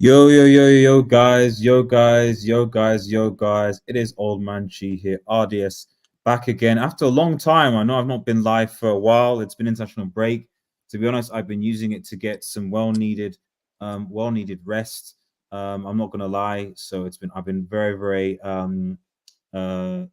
Yo, guys. It is Old Man G here, RDS, back again after a long time. I know I've not been live for a while. It's been international break. To be honest, I've been using it to get some well needed rest. I'm not gonna lie. So I've been uh,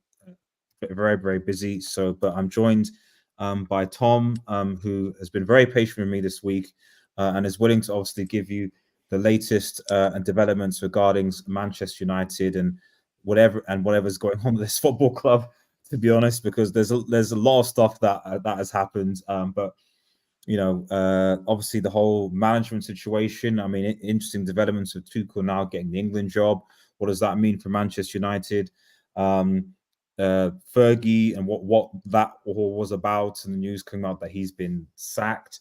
very busy. But I'm joined by Tom, who has been very patient with me this week, and is willing to obviously give you the latest and developments regarding Manchester United and whatever's going on with this football club. To be honest, because there's a lot of stuff that has happened, but obviously the whole management situation. I mean, interesting developments with Tuchel now getting the England job. What does that mean for Manchester United? Um, Fergie and what that all was about, and the news came out that he's been sacked.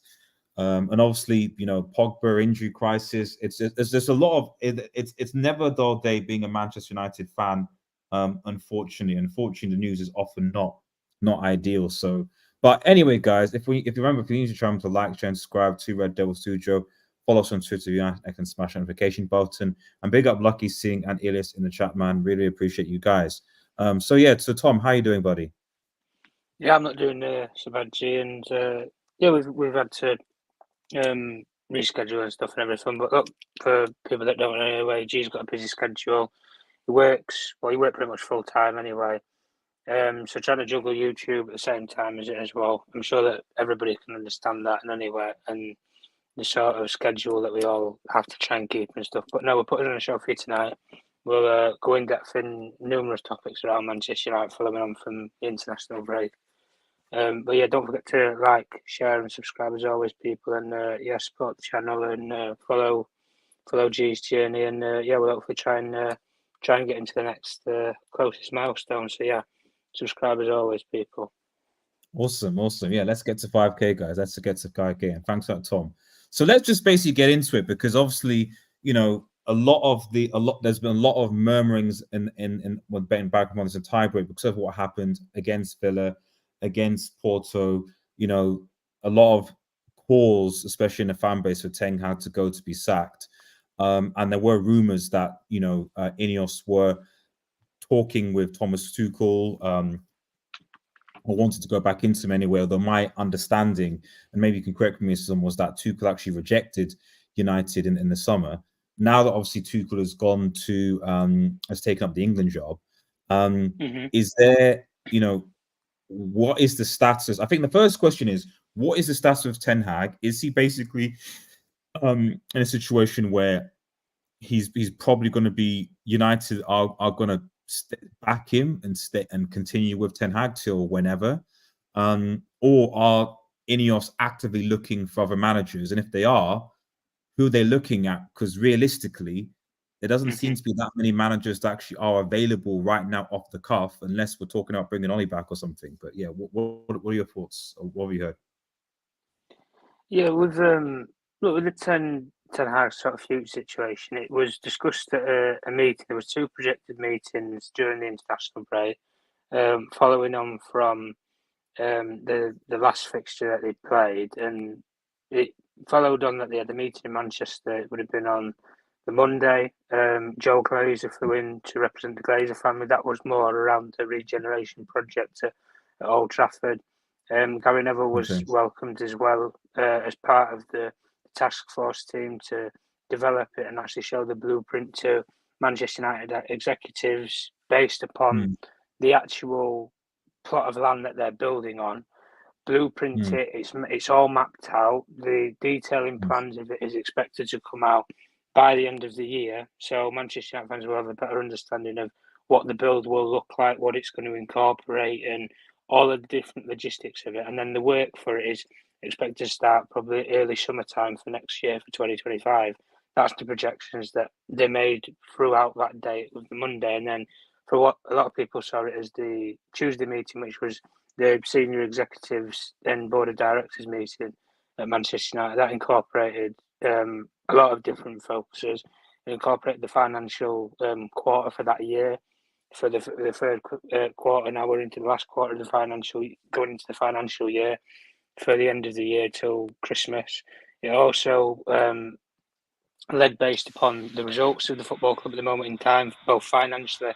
And obviously, Pogba injury crisis. It's just a lot of it's never a dull day being a Manchester United fan. Unfortunately, the news is often not ideal. So, but anyway, guys, if you remember, if you need to try to like, share, and subscribe to Red Devil Studio, follow us on Twitter. I can smash the notification button and big up Lucky Singh and Elias in the chat, man. Really appreciate you guys. So Tom, how you doing, buddy? Yeah, I'm not doing so bad, G, and yeah, we've had to reschedule and stuff and everything. But look, for people that don't know anyway, G's got a busy schedule. He works pretty much full time anyway. So trying to juggle YouTube at the same time as well. I'm sure that everybody can understand that in anyway, and the sort of schedule that we all have to try and keep and stuff. But no, we're putting on a show for you tonight. We'll go in depth in numerous topics around Manchester United, following on from the international break. But yeah, don't forget to like, share, and subscribe as always, people. And yeah, support the channel and follow G's journey. And yeah, we'll hopefully try and get into the next closest milestone. So yeah, subscribe as always, people. Awesome. Yeah, let's get to 5K, guys. Let's get to 5K. And thanks for that, Tom. So let's just basically get into it because obviously, there's been a lot of murmurings in when betting back on this entire break because of what happened against Villa, against Porto. A lot of calls, especially in the fan base, for Ten Hag to go to be sacked. And there were rumors that Ineos were talking with Thomas Tuchel. Or wanted to go back into them anyway, although my understanding, and maybe you can correct me, was that Tuchel actually rejected United in the summer. Now that obviously Tuchel has taken up the England job, is there, what is the status? I think the first question is, what is the status of Ten Hag? Is he basically in a situation where he's probably going to be United are going to back him and continue with Ten Hag till whenever, or are Ineos actively looking for other managers? And if they are, who are they looking at? Because realistically, there doesn't seem to be that many managers that actually are available right now off the cuff, unless we're talking about bringing Ollie back or something. But yeah, what are your thoughts? Or what have you heard? Yeah, with the Ten Hag sort of future situation, it was discussed at a meeting. There was two projected meetings during the international break, following on from the last fixture that they played, and it followed on that they had a meeting in Manchester. It would have been on the Monday. Joe Glazer flew in to represent the Glazer family. That was more around the regeneration project at Old Trafford. Gary Neville was welcomed as well as part of the task force team to develop it and actually show the blueprint to Manchester United executives based upon the actual plot of land that they're building on. Blueprint it. It's all mapped out. The detailing plans of it is expected to come out by the end of the year. So Manchester United fans will have a better understanding of what the build will look like, what it's going to incorporate, and all of the different logistics of it. And then the work for it is expected to start probably early summertime for next year, for 2025. That's the projections that they made throughout that day of the Monday. And then for what a lot of people saw it as the Tuesday meeting, which was the senior executives and board of directors meeting at Manchester United, that incorporated a lot of different focuses. It incorporated the financial quarter for that year, for the third quarter. Now we're into the last quarter of the going into the financial year, for the end of the year till Christmas. It also led based upon the results of the football club at the moment in time, both financially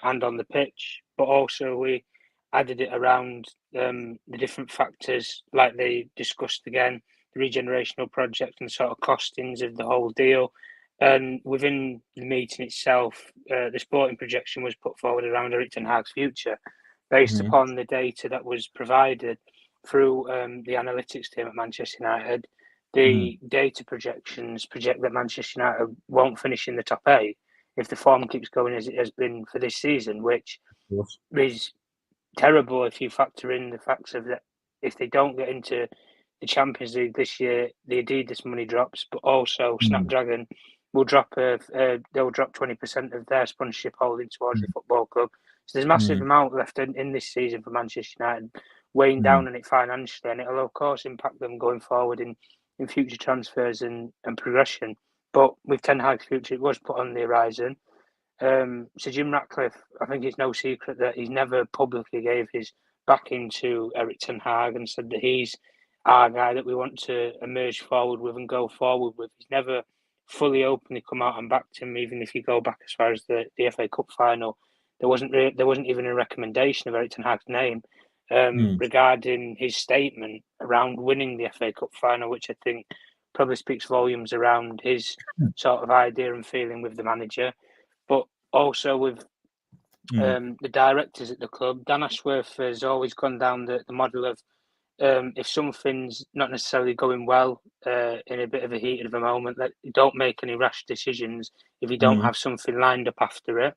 and on the pitch. But also we added it around the different factors, like they discussed again, the regenerational project and sort of costings of the whole deal. And within the meeting itself, the sporting projection was put forward around Erik Ten Hag's future, based upon the data that was provided through the analytics team at Manchester United. The data projections project that Manchester United won't finish in the top 8 if the form keeps going as it has been for this season, which is terrible if you factor in the facts of that. If they don't get into the Champions League this year, the Adidas money drops, but also Snapdragon will drop. They'll drop 20% of their sponsorship holding towards the football club. So there's massive amount left in this season for Manchester United, weighing down on it financially, and it'll of course impact them going forward in future transfers and progression. But with Ten Hag's future, it was put on the horizon. So Jim Ratcliffe, I think it's no secret that he's never publicly gave his backing to Erik Ten Hag and said that he's our guy that we want to emerge forward with and go forward with. He's never fully openly come out and backed him, even if you go back as far as the FA Cup final. There wasn't even a recommendation of Erik Ten Hag's name regarding his statement around winning the FA Cup final, which I think probably speaks volumes around his sort of idea and feeling with the manager. But also with the directors at the club, Dan Ashworth has always gone down the model of if something's not necessarily going well in a bit of a heat of a moment, don't make any rash decisions if you don't have something lined up after it,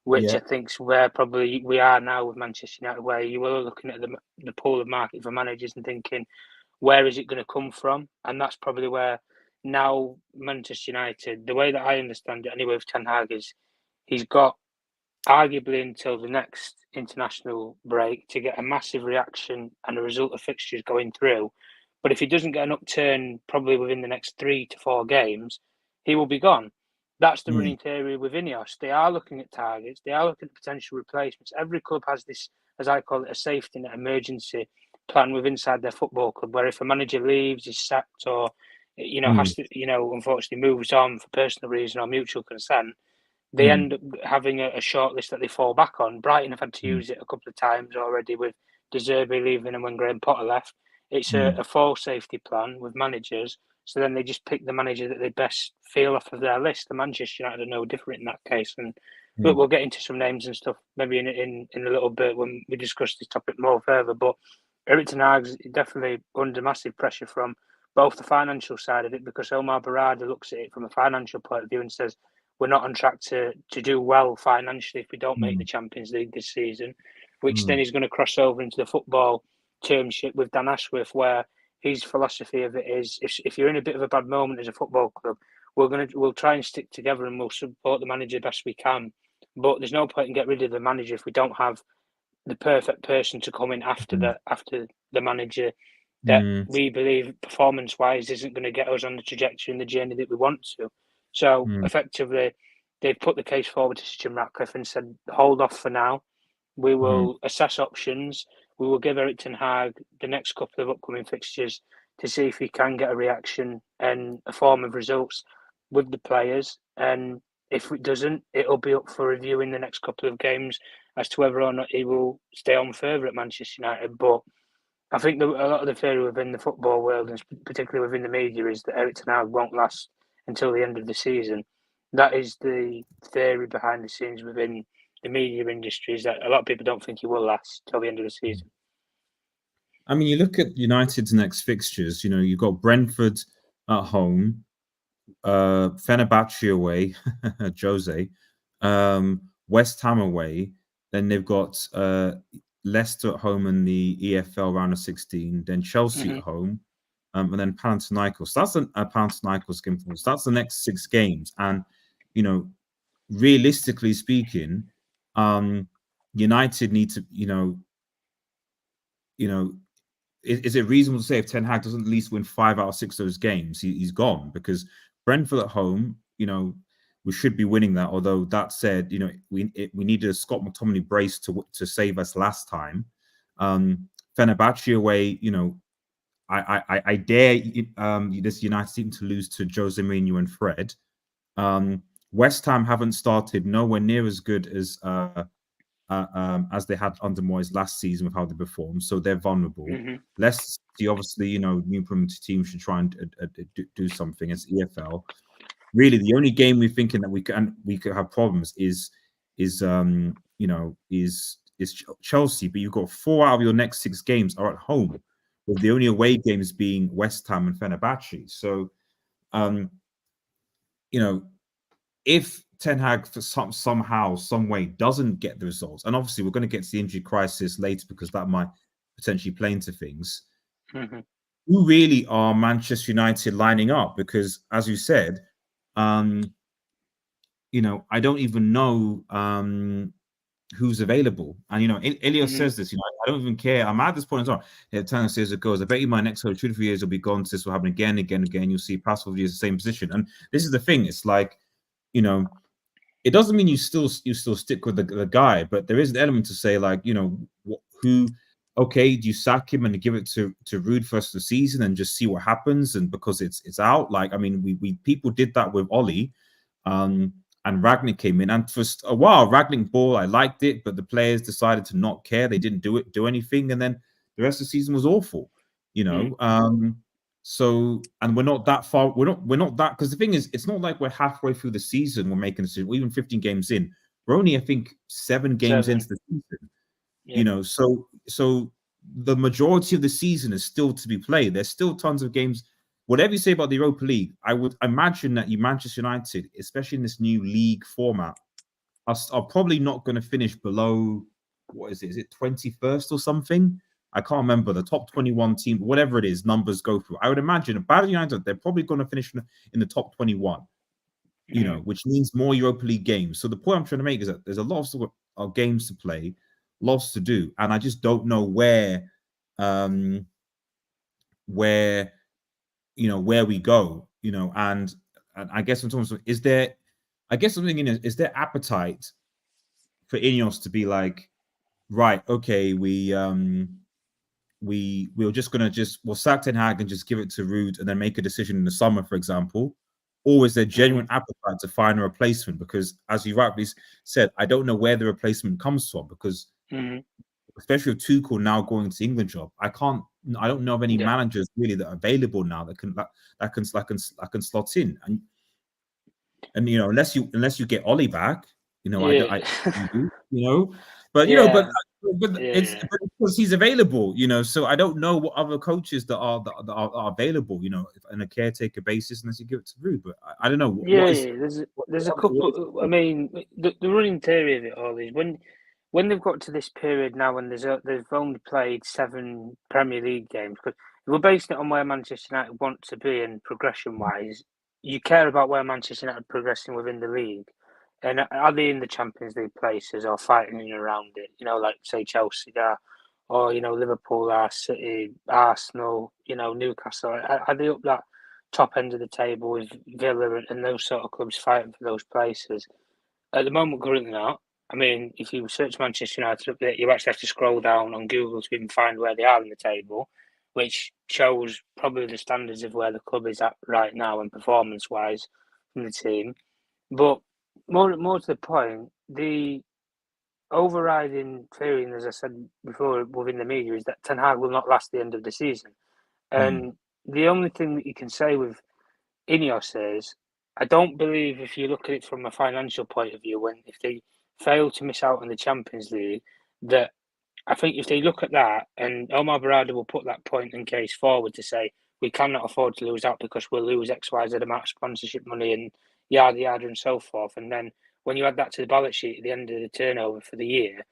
which I think's where probably we are now with Manchester United, where you are looking at the pool of market for managers and thinking, where is it going to come from? And that's probably where now Manchester United, the way that I understand it anyway with Ten Hag, is he's got arguably until the next international break to get a massive reaction and a result of fixtures going through. But if he doesn't get an upturn probably within the next 3 to 4 games, he will be gone. That's the running theory with Ineos. They are looking at targets. They are looking at potential replacements. Every club has this, as I call it, a safety net emergency plan within inside their football club, where if a manager leaves, is sacked, or has to, unfortunately moves on for personal reason or mutual consent, they end up having a short list that they fall back on. Brighton have had to use it a couple of times already with De Zerbi leaving and when Graham Potter left. It's a full safety plan with managers. So then they just pick the manager that they best feel off of their list. The Manchester United are no different in that case. And look, we'll get into some names and stuff maybe in a little bit when we discuss this topic more further. But Erik Ten Hag's definitely under massive pressure from both the financial side of it, because Omar Barada looks at it from a financial point of view and says, we're not on track to do well financially if we don't make the Champions League this season, which then is going to cross over into the football termship with Dan Ashworth, where his philosophy of it is, if you're in a bit of a bad moment as a football club, we'll try and stick together and we'll support the manager best we can. But there's no point in getting rid of the manager if we don't have the perfect person to come in after the manager that we believe performance-wise isn't going to get us on the trajectory and the journey that we want to. So effectively, they've put the case forward to Jim Ratcliffe and said, hold off for now. We will assess options. We will give Erik Ten Hag the next couple of upcoming fixtures to see if he can get a reaction and a form of results with the players. And if it doesn't, it'll be up for review in the next couple of games as to whether or not he will stay on further at Manchester United. But I think a lot of the theory within the football world, and particularly within the media, is that Erik Ten Hag won't last until the end of the season. That is the theory behind the scenes within the media industry, is that a lot of people don't think he will last till the end of the season. I mean, you look at United's next fixtures, you've got Brentford at home, Fenerbahce away, Jose, West Ham away, then they've got Leicester at home in the EFL round of 16, then Chelsea at home, and then Panathinaikos. That's a Panathinaikos game. So that's the next 6 games. And, realistically speaking, United need to, is it reasonable to say if Ten Hag doesn't at least win 5 out of 6 of those games, he's gone? Because Brentford at home, we should be winning that. Although that said, we needed a Scott McTominay brace to save us last time. Fenerbahce away, I dare this United team to lose to Jose Mourinho and Fred. West Ham haven't started nowhere near as good as they had under Moyes last season with how they performed, so they're vulnerable. Mm-hmm. Leicester City, obviously, new promoted team should try and do something as EFL. Really, the only game we're thinking that we could have problems is Chelsea. But you've got 4 out of your next 6 games are at home, with the only away games being West Ham and Fenerbahce. So, if Ten Hag for somehow, some way doesn't get the results, and obviously we're going to get to the injury crisis later because that might potentially play into things. Mm-hmm. Who really are Manchester United lining up? Because as you said, I don't even know who's available. And Elliot says this, I don't even care. I'm at this point in time. Tanner says it goes, I bet you my next 2 to 3 years will be gone. This will happen again. You'll see Pascal is the same position. And this is the thing. It's like, it doesn't mean you still stick with the guy, but there is an element to say, like, who, okay, do you sack him and give it to Ruud for the rest of the season and just see what happens? And because it's out, like, I mean, we people did that with Ollie, and Ragnick came in, and for a while Ragnick ball, I liked it, but the players decided to not care. They didn't do anything, and then the rest of the season was awful. So, and we're not that far. We're not that, because the thing is, it's not like we're halfway through the season. We're making a decision. We're even 15 games in. We're only, I think, 7 games into the season. Yeah. So the majority of the season is still to be played. There's still tons of games. Whatever you say about the Europa League, I would imagine that Manchester United, especially in this new league format, are probably not going to finish below, what is it? Is it 21st or something? I can't remember, the top 21 team, whatever it is, numbers go through. I would imagine about United, they're probably going to finish in the top 21, which means more Europa League games. So the point I'm trying to make is that there's a lot of games to play, lots to do, and I just don't know where we go, and I guess in terms of, is there appetite for Ineos to be like, right, okay, we're just gonna we'll sack Ten Hag and just give it to Ruud and then make a decision in the summer, for example? Or is there genuine appetite to find a replacement? Because as you rightly said, I don't know where the replacement comes from, because especially with Tuchel now going to the England job, I don't know of any managers really that are available now that can slot in. And unless you get Ollie back, but it's because he's available, so I don't know what other coaches that are available, on a caretaker basis, unless you give it to Ruud. But I don't know. There's a couple. I mean, the running theory of it all is when they've got to this period now, when they've only played 7 Premier League games, because we're basing it on where Manchester United want to be and progression wise. You care about where Manchester United are progressing within the league, and are they in the Champions League places or fighting in and around it? Like say Chelsea are, or Liverpool are, City, Arsenal, Newcastle. Are they up that top end of the table with Villa and those sort of clubs fighting for those places? At the moment, currently not. I mean, if you search Manchester United up there, you actually have to scroll down on Google to even find where they are in the table, which shows probably the standards of where the club is at right now and performance-wise from the team. But more to the point, the overriding theory, and as I said before within the media, is that Ten Hag will not last the end of the season. And the only thing that you can say with Ineos is, I don't believe, if you look at it from a financial point of view, if they fail to miss out on the Champions League, that I think if they look at that, and Omar Barada will put that point and case forward to say, we cannot afford to lose out because we'll lose X, Y, Z amount of sponsorship money and yada, yada, and so forth. And then when you add that to the balance sheet at the end of the turnover for the year,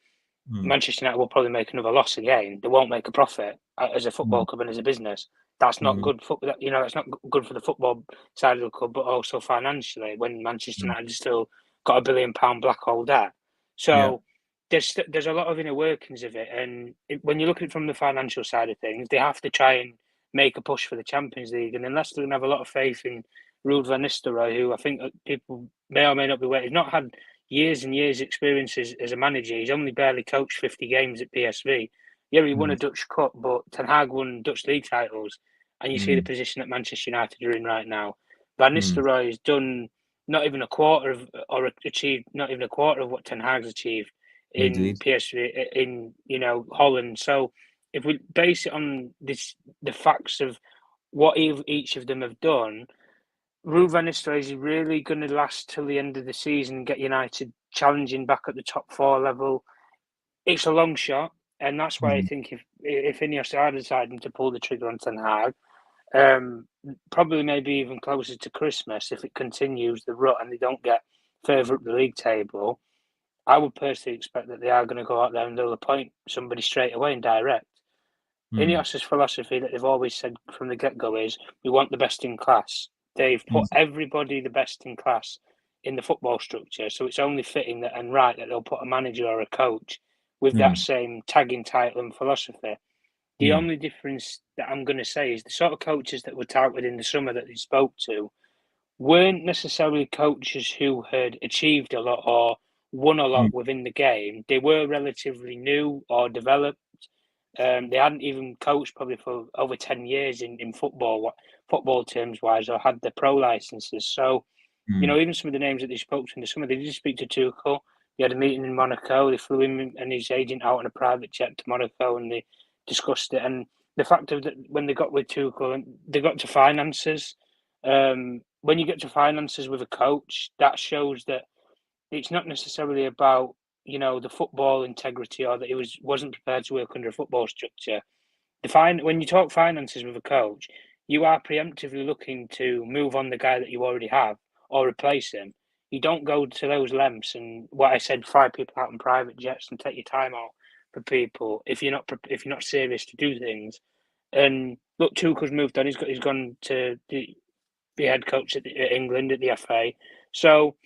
Manchester United will probably make another loss again. They won't make a profit as a football club and as a business. That's not good for that's not good for the football side of the club, but also financially when Manchester United has still got £1 billion black hole debt. So there's a lot of inner workings of it, and when you look at it from the financial side of things, they have to try and make a push for the Champions League. And unless they're going to have a lot of faith in Ruud van Nistelrooy, who I think people may or may not be aware, he's not had years and years experience as a manager. He's only barely coached 50 games at PSV. Yeah, he won a Dutch Cup, but Ten Hag won Dutch league titles. And you see the position that Manchester United are in right now. Van Nistelrooy has done not even a quarter of, or achieved not even a quarter of what Ten Hag's achieved in Indeed. PSV in Holland. So if we base it on the facts of what each of them have done, Ruud van Nistelrooy is really going to last till the end of the season and get United challenging back at the top four level. It's a long shot, and that's why I think if Ineos are deciding to pull the trigger on Ten Hag, probably maybe even closer to Christmas if it continues the rut and they don't get further up the league table, I would personally expect that they are going to go out there and they'll appoint somebody straight away and direct. Ineos' philosophy that they've always said from the get-go is we want the best in class. They've put everybody the best in class in the football structure, so it's only fitting that and right that they'll put a manager or a coach with that same tagging title and philosophy. The only difference that I'm going to say is the sort of coaches that were touted in the summer that they spoke to weren't necessarily coaches who had achieved a lot or won a lot within the game. They were relatively new or developed. They hadn't even coached probably for over 10 years in football terms wise, or had the pro licenses. So, even some of the names that they spoke to in the summer, they did speak to Tuchel. They had a meeting in Monaco. They flew him and his agent out on a private jet to Monaco and they discussed it. And the fact of that, when they got with Tuchel, and they got to finances. When you get to finances with a coach, that shows that it's not necessarily about the football integrity or that he wasn't prepared to work under a football structure. When you talk finances with a coach, you are preemptively looking to move on the guy that you already have or replace him. You don't go to those lengths and what I said, fly people out on private jets and take your time out for people if you're not serious to do things. And look, Tuchel's moved on. He's gone to be head coach at England at the FA. So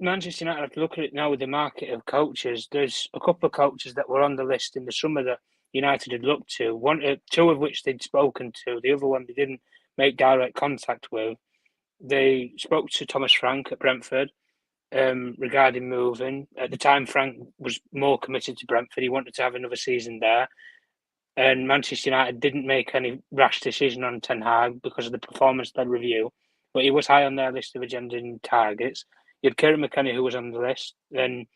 Manchester United have to look at it now with the market of coaches. There's a couple of coaches that were on the list in the summer that United had looked to. Two of which they'd spoken to. The other one they didn't make direct contact with. They spoke to Thomas Frank at Brentford regarding moving. At the time, Frank was more committed to Brentford. He wanted to have another season there. And Manchester United didn't make any rash decision on Ten Hag because of the performance-led review. But he was high on their list of agenda and targets. You had Kieran McKenna, who was on the list. Then,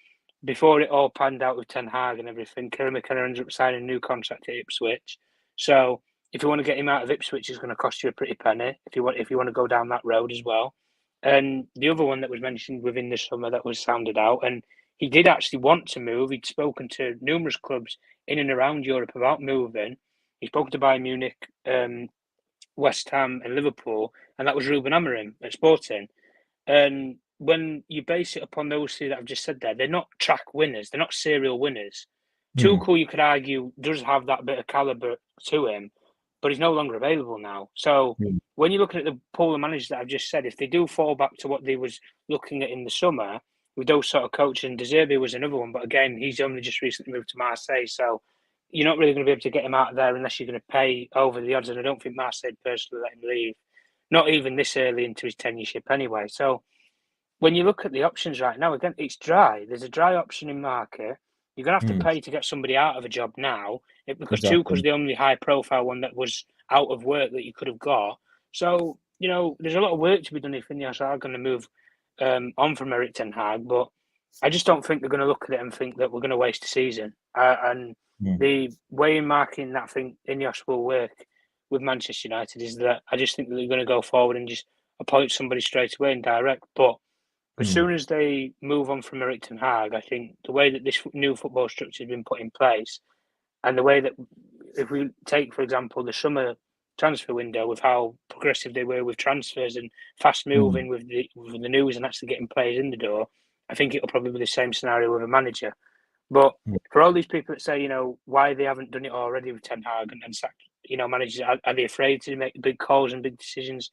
before it all panned out with Ten Hag and everything, Kieran McKenna ended up signing a new contract at Ipswich. So, if you want to get him out of Ipswich, it's going to cost you a pretty penny. If you want to go down that road as well. And the other one that was mentioned within the summer that was sounded out, and he did actually want to move. He'd spoken to numerous clubs in and around Europe about moving. He spoke to Bayern Munich, West Ham, and Liverpool, and that was Ruben Amorim at Sporting. And when you base it upon those three that I've just said there, they're not track winners. They're not serial winners. Tuchel, you could argue, does have that bit of calibre to him, but he's no longer available now. So when you're looking at the pool of managers that I've just said, if they do fall back to what they was looking at in the summer, with those sort of coaches, and De Zerbi was another one, but again, he's only just recently moved to Marseille, so you're not really going to be able to get him out of there unless you're going to pay over the odds, and I don't think Marseille personally let him leave, not even this early into his tenureship anyway. So when you look at the options right now, again, it's dry. There's a dry option in market. You're going to have to pay to get somebody out of a job now because Tuchel's the only high-profile one that was out of work that you could have got. So, there's a lot of work to be done if Ineos are going to move on from Erik Ten Hag, but I just don't think they're going to look at it and think that we're going to waste a season. And the way in marking that I think Ineos will work with Manchester United is that I just think that they're going to go forward and just appoint somebody straight away and direct. But as soon as they move on from Erik Ten Hag, I think the way that this new football structure has been put in place and the way that, if we take, for example, the summer transfer window with how progressive they were with transfers and fast moving with the news and actually getting players in the door, I think it'll probably be the same scenario with a manager. But for all these people that say, why they haven't done it already with Ten Hag and sacked, managers, are they afraid to make big calls and big decisions?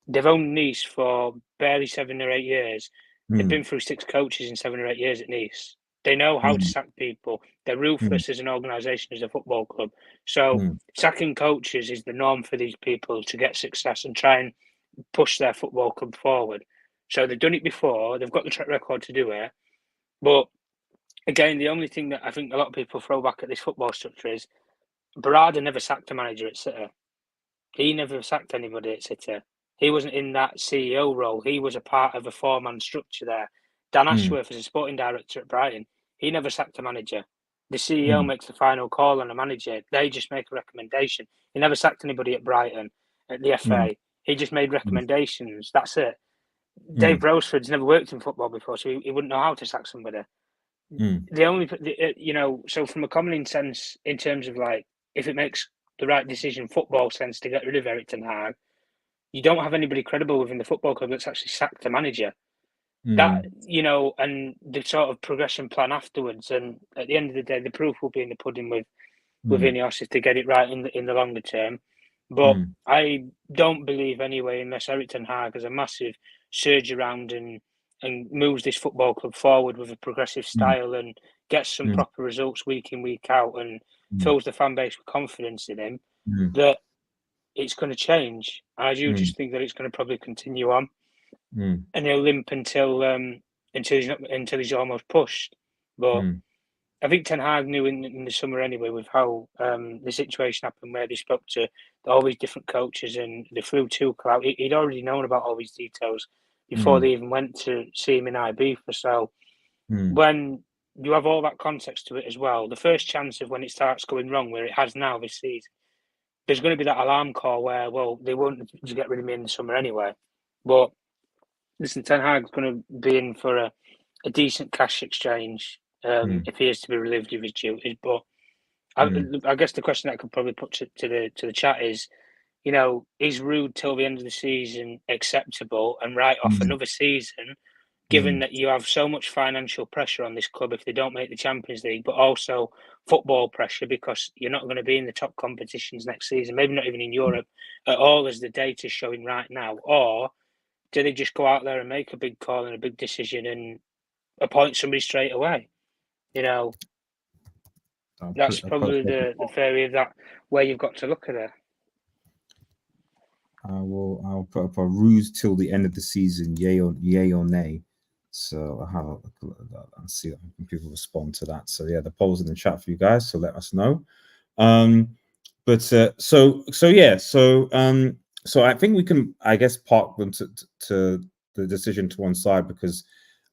They've owned Nice for barely 7 or 8 years. They've been through 6 coaches in 7 or 8 years at Nice. They know how to sack people. They're ruthless as an organisation, as a football club. So sacking coaches is the norm for these people to get success and try and push their football club forward. So they've done it before. They've got the track record to do it. But again, the only thing that I think a lot of people throw back at this football structure is Barada never sacked a manager at City. He never sacked anybody at City. He wasn't in that CEO role. He was a part of a four-man structure there. Dan Ashworth is a sporting director at Brighton. He never sacked a manager. The CEO makes the final call on a manager. They just make a recommendation. He never sacked anybody at Brighton, at the FA. He just made recommendations. That's it. Dave Roseford's never worked in football before, so he wouldn't know how to sack somebody. The only, so from a common sense, in terms of like, if it makes the right decision, football sense, to get rid of Erik Ten Hag, you don't have anybody credible within the football club that's actually sacked the manager. That, and the sort of progression plan afterwards. And at the end of the day, the proof will be in the pudding with Ineos if they get it right in the longer term. But I don't believe anyway, unless Erik Ten Hag has a massive surge around and moves this football club forward with a progressive style and gets some proper results week in, week out, and fills the fan base with confidence in him, that it's going to change. I do just think that it's going to probably continue on, and he'll limp until he's almost pushed. But I think Ten Hag knew in the summer anyway, with how the situation happened, where they spoke to all these different coaches and they flew Tuchel out. He'd already known about all these details before they even went to see him in Ibiza. So when you have all that context to it as well, the first chance of when it starts going wrong, where it has now this season, there's going to be that alarm call where, well, they won't get rid of me in the summer anyway. But listen, Ten Hag's going to be in for a decent cash exchange if he is to be relieved of his duties. But I guess the question that I could probably put to the chat is, is Rude till the end of the season acceptable and write off another season, given that you have so much financial pressure on this club if they don't make the Champions League, but also football pressure because you're not going to be in the top competitions next season, maybe not even in Europe at all, as the data's showing right now? Or do they just go out there and make a big call and a big decision and appoint somebody straight away? That's probably the theory of that, where you've got to look at it. I'll put up a ruse till the end of the season, yay or nay. So I'll have a look at that and see if people respond to that. So yeah, the poll's in the chat for you guys, so let us know. So I think we can, I guess, park them to the decision to one side, because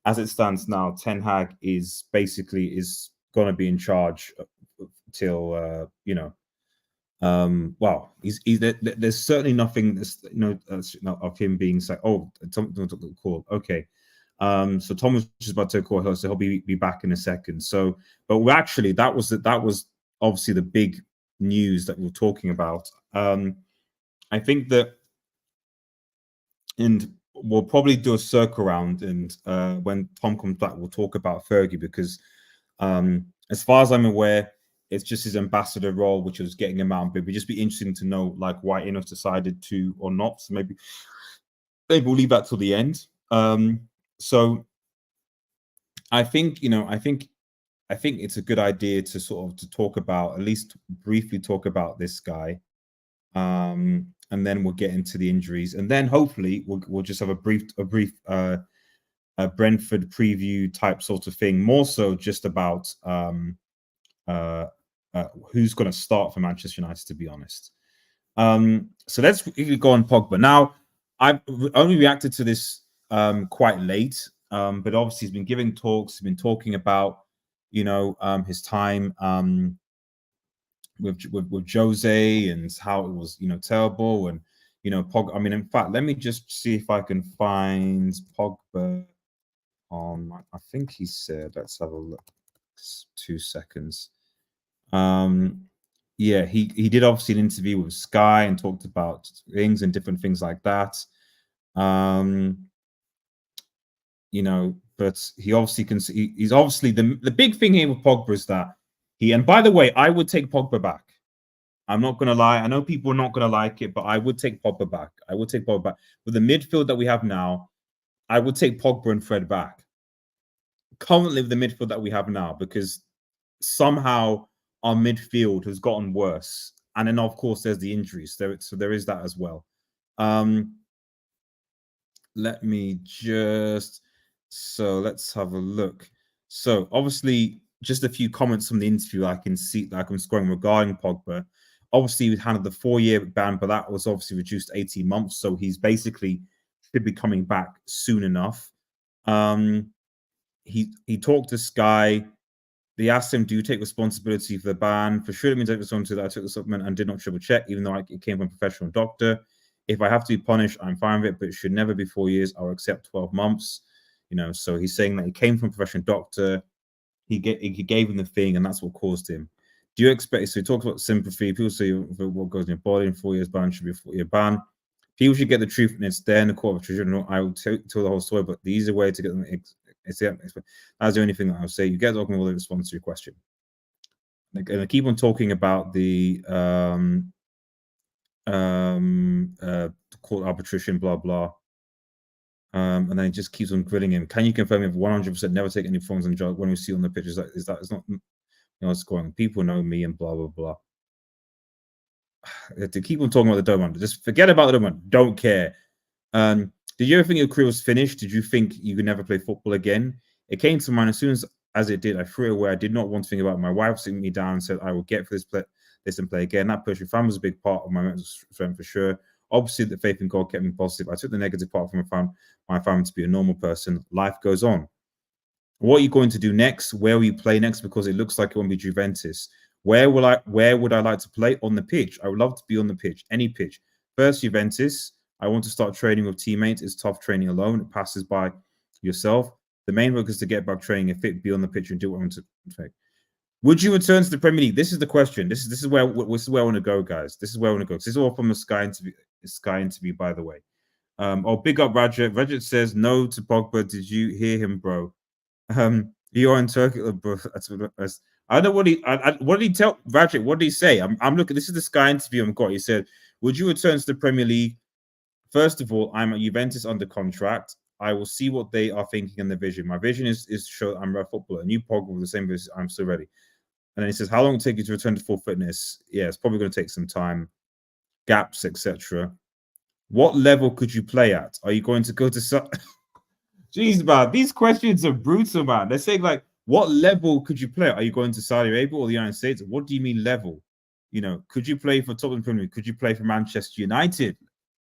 as it stands now, Ten Hag is going to be in charge till there's certainly nothing of him being like, oh, Tom took the call, okay. So Tom was just about to call her, so he'll be back in a second. So, but actually, that was obviously the big news that we're talking about. I think that, and we'll probably do a circle around, and when Tom comes back, we'll talk about Fergie, because as far as I'm aware, it's just his ambassador role, which was getting him out. But it'd just be interesting to know, like, why Ineos decided to or not. So maybe we'll leave that till the end. So I think it's a good idea to sort of talk about, at least briefly talk about this guy, and then we'll get into the injuries, and then hopefully we'll just have a brief Brentford preview type sort of thing, more so just about who's going to start for Manchester United, to be honest. So let's go on Pogba. Now, I've only reacted to this quite late, but obviously he's been giving talks. He's been talking about, his time with Jose and how it was, terrible, and Pogba. I mean, in fact, let me just see if I can find Pogba on. I think he said. Let's have a look. 2 seconds. Yeah, he did obviously an interview with Sky and talked about things and different things like that. But he obviously can see, he's obviously the big thing here with Pogba is that and by the way, I would take Pogba back. I'm not gonna lie. I know people are not gonna like it, but I would take Pogba back. I would take Pogba back. With the midfield that we have now, I would take Pogba and Fred back. Currently with the midfield that we have now, because somehow our midfield has gotten worse. And then, of course, there's the injuries. So there is that as well. Let me just... So let's have a look. So obviously, just a few comments from the interview I can see, like I'm scrolling regarding Pogba. Obviously, we handled the 4-year ban, but that was obviously reduced to 18 months. So he's basically should be coming back soon enough. He talked to Sky. They asked him, "Do you take responsibility for the ban?" For sure, it means I take responsibility that I took the supplement and did not triple check, even though it came from a professional doctor. If I have to be punished, I'm fine with it, but it should never be 4 years. I'll accept 12 months. So he's saying that he came from a professional doctor. He gave him the thing, and that's what caused him. Do you expect? So he talks about sympathy. People say what goes in your body in 4 years ban should be a 4-year ban. People should get the truth, and it's there in the court of tradition. I will tell the whole story, but the easy way to get them. That's the only thing that I'll say. You get talking about the response to your question. And I keep on talking about the court arbitration, blah blah. And then it just keeps on grilling him. Can you confirm if 100% never take any phones on job when we see on the pictures? Is that it's not, it's going. People know me and blah blah blah. To keep on talking about the Doman, just forget about the Doman. Don't care. Did you ever think your career was finished? Did you think you could never play football again? It came to mind as soon as it did. I threw it away. I did not want to think about it. My wife sitting me down and said, "I will get for this and play again." That push with family was a big part of my mental strength for sure. Obviously, the faith in God kept me positive. I took the negative part from my family to be a normal person. Life goes on. What are you going to do next? Where will you play next? Because it looks like it won't be Juventus. Where would I like to play? On the pitch. I would love to be on the pitch, any pitch. First, Juventus. I want to start training with teammates. It's tough training alone. It passes by yourself. The main work is to get back training and fit, be on the pitch, and do what I want to take. Would you return to the Premier League? This is the question. This is where I want to go, guys. This is where I want to go. This is all from the Sky interview, by the way. Big up Rajat. Rajat says no to Pogba. Did you hear him, bro? You're in Turkey, bro. I don't know what what did he tell Rajat? What did he say? I'm looking. This is the Sky interview I've got. He said, "Would you return to the Premier League? First of all, I'm at Juventus under contract. I will see what they are thinking in the vision. My vision is to show I'm a footballer. A new Pogba with the same vision. I'm still ready." And then he says, "How long will it take you to return to full fitness?" Yeah, it's probably going to take some time, gaps, etc. What level could you play at? Are you going to go to? Jeez, man, these questions are brutal, man. They're saying like, what level could you play at? Are you going to Saudi Arabia or the United States? What do you mean level? Could you play for Tottenham Premier League? Could you play for Manchester United?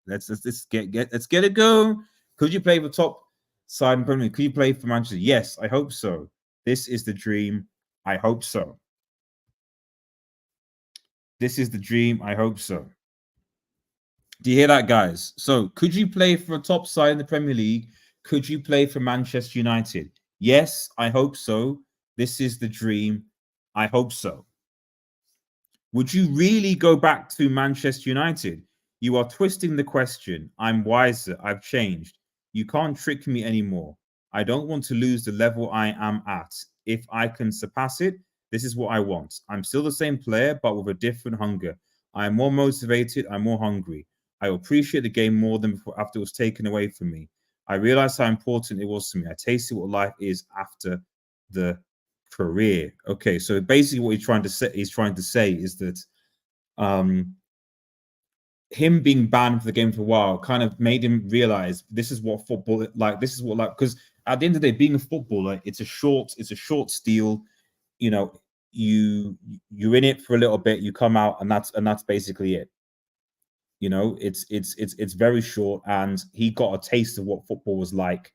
Let's get it going. Could you play for top side in Premier League? Could you play for Manchester? Yes, I hope so. This is the dream. I hope so. This is the dream. I hope so. Do you hear that, guys? So, could you play for a top side in the Premier League? Could you play for Manchester United? Yes, I hope so. This is the dream. I hope so. Would you really go back to Manchester United? You are twisting the question. I'm wiser. I've changed. You can't trick me anymore. I don't want to lose the level I am at. If I can surpass it, this is what I want. I'm still the same player, but with a different hunger. I'm more motivated. I'm more hungry. I appreciate the game more than before after it was taken away from me. I realized how important it was to me. I tasted what life is after the career. Okay, so basically what he's trying to say is that him being banned for the game for a while kind of made him realize this is what football like. This is what like, because at the end of the day, being a footballer, it's a short steal. You're in it for a little bit, you come out, and that's basically it. It's very short, and he got a taste of what football was like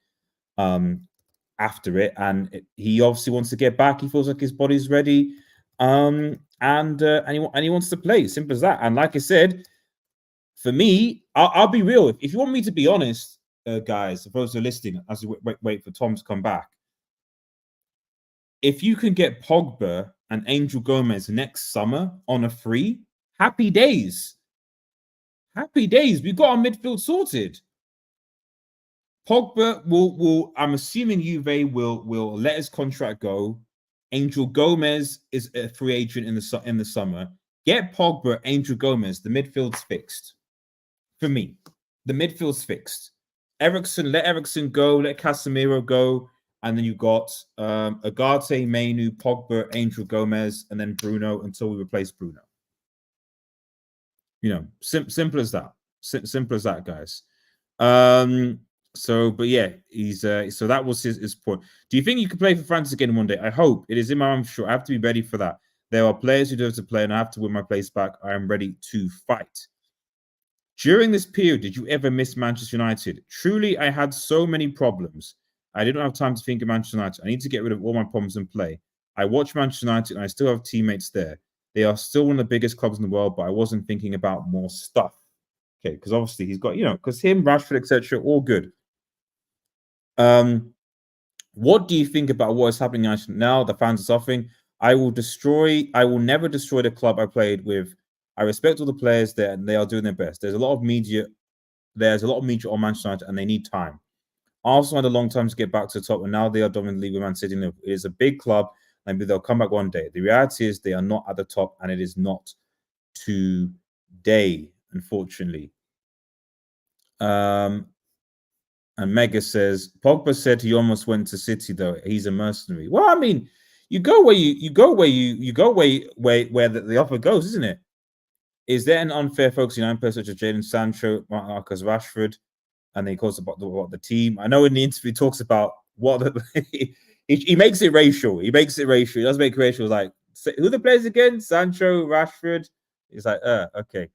after it, and he obviously wants to get back. He feels like his body's ready, and he wants to play. Simple as that. And like I said, for me, I'll be real. If you want me to be honest, guys, opposed to listening as we wait for Tom to come back, if you can get Pogba and Angel Gomez next summer on a free, happy days. Happy days. We've got our midfield sorted. Pogba will I'm assuming Juve will let his contract go. Angel Gomez is a free agent in the summer. Get Pogba, Angel Gomez. The midfield's fixed. For me, the midfield's fixed. Let Eriksen go. Let Casemiro go. And then you've got Agate, Mainu, Pogba, Angel Gomez, and then Bruno until we replace Bruno. Simple as that. Simple as that, guys. But yeah, he's so that was his point. Do you think you could play for France again one day? I hope. It is in my arm, sure. I have to be ready for that. There are players who deserve to play, and I have to win my place back. I am ready to fight. During this period, did you ever miss Manchester United? Truly, I had so many problems. I didn't have time to think of Manchester United. I need to get rid of all my problems and play. I watch Manchester United, and I still have teammates there. They are still one of the biggest clubs in the world, but I wasn't thinking about more stuff. Okay, because obviously he's got, because him, Rashford, etc., all good. What do you think about what is happening now? The fans are suffering. I will never destroy the club I played with. I respect all the players there, and they are doing their best. There's a lot of media on Manchester United, and they need time. Arsenal had a long time to get back to the top, and now they are dominating the league with Man City. It is a big club, and they'll come back one day. The reality is they are not at the top, and it is not today, unfortunately. And Mega says, Pogba said he almost went to City though. He's a mercenary. Well, I mean, you go where the offer goes, isn't it? Is there an unfair focusing on players such as Jadon Sancho, Marcus Rashford, and then he talks about the team? I know in the interview he talks about he makes it racial. He makes it racial. He does make it racial. Like, who the players again? Sancho, Rashford. He's like, okay.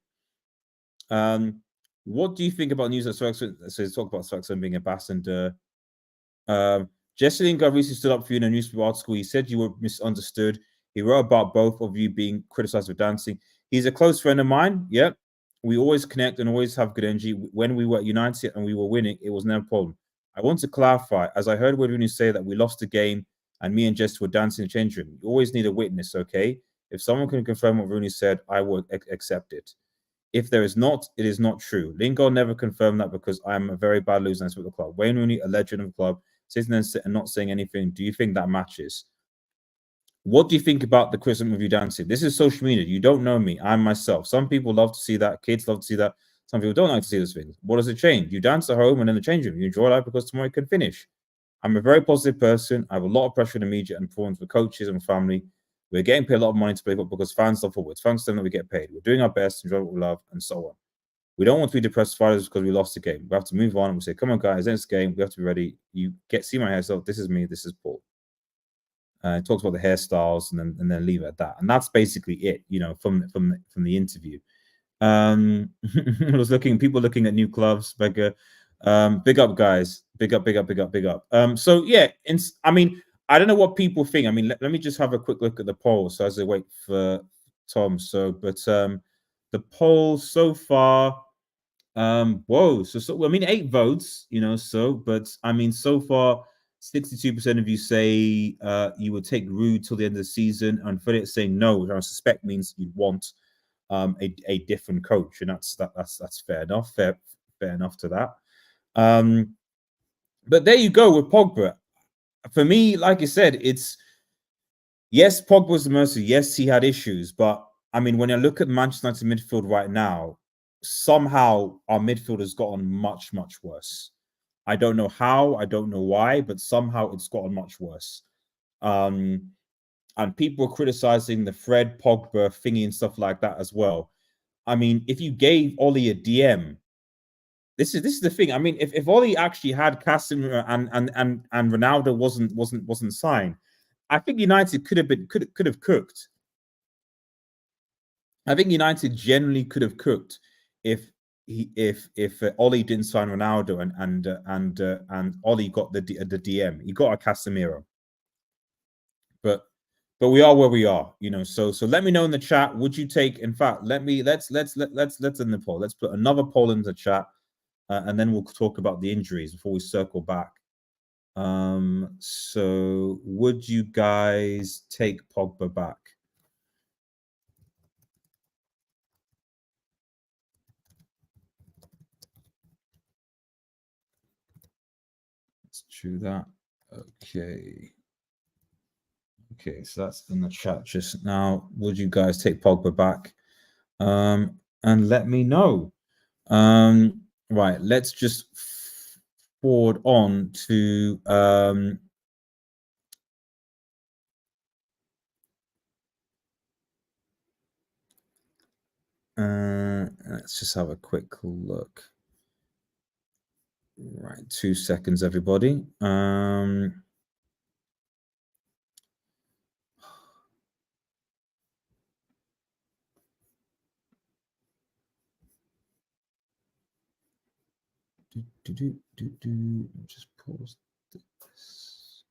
What do you think about news that Swaxon? So talk about Swaxon being a ambassador. Jesse Lingard recently stood up for you in a newspaper article. He said you were misunderstood. He wrote about both of you being criticized for dancing. He's a close friend of mine. Yep. We always connect and always have good energy. When we were united and we were winning, it was no problem. I want to clarify, as I heard Rooney say that we lost the game and me and Jess were dancing in the change room. You always need a witness, okay? If someone can confirm what Rooney said, I will accept it. If there is not, it is not true. Lingard never confirmed that because I'm a very bad loser with the club. Wayne Rooney, a legend of the club, sitting there and not saying anything. Do you think that matches? What do you think about the criticism of you dancing? This is social media. You don't know me. I'm myself. Some people love to see that. Kids love to see that. Some people don't like to see those things. What does it change? You dance at home and in the change room. You enjoy life because tomorrow you can finish. I'm a very positive person. I have a lot of pressure in the media and problems with coaches and family. We're getting paid a lot of money to play football because fans love football. It's fans that we get paid. We're doing our best, enjoy what we love, and so on. We don't want to be depressed fighters because we lost the game. We have to move on. We say, come on, guys, it's game. We have to be ready. You see my hair. So this is me. This is Paul. It talks about the hairstyles and then leave it at that. And that's basically it, from the interview. I was people looking at new clubs. Big up, guys. Big up. So yeah, I don't know what people think. I mean, let me just have a quick look at the poll. So as I wait for Tom. So, but the poll so far, whoa. So 8 votes, but so far 62% of you say you would take Rude till the end of the season, and Philip saying no, which I suspect means you want a different coach, and that's fair enough. Fair enough to that. But there you go with Pogba. For me, like I said, it's yes, Pogba was the mercy. Yes, he had issues, but when I look at Manchester United midfield right now, somehow our midfield has gotten much, much worse. I don't know how, I don't know why, but somehow it's gotten much worse. And people are criticizing the Fred Pogba thingy and stuff like that as well. If you gave Ollie a DM, this is the thing. If Ollie actually had Casemiro and Ronaldo wasn't signed, I think United could have cooked. I think United generally could have cooked if Ollie didn't sign Ronaldo and Ollie got the DM. He got a Casemiro, but we are where we are, So let me know in the chat. Would you take? In fact, let's in the poll. Let's put another poll in the chat, and then we'll talk about the injuries before we circle back. So would you guys take Pogba back? Let's do that. Okay, so that's in the chat just now. Would you guys take Pogba back? And let me know. Right, let's just forward on to let's just have a quick look. Right, 2 seconds, everybody. Just pause this.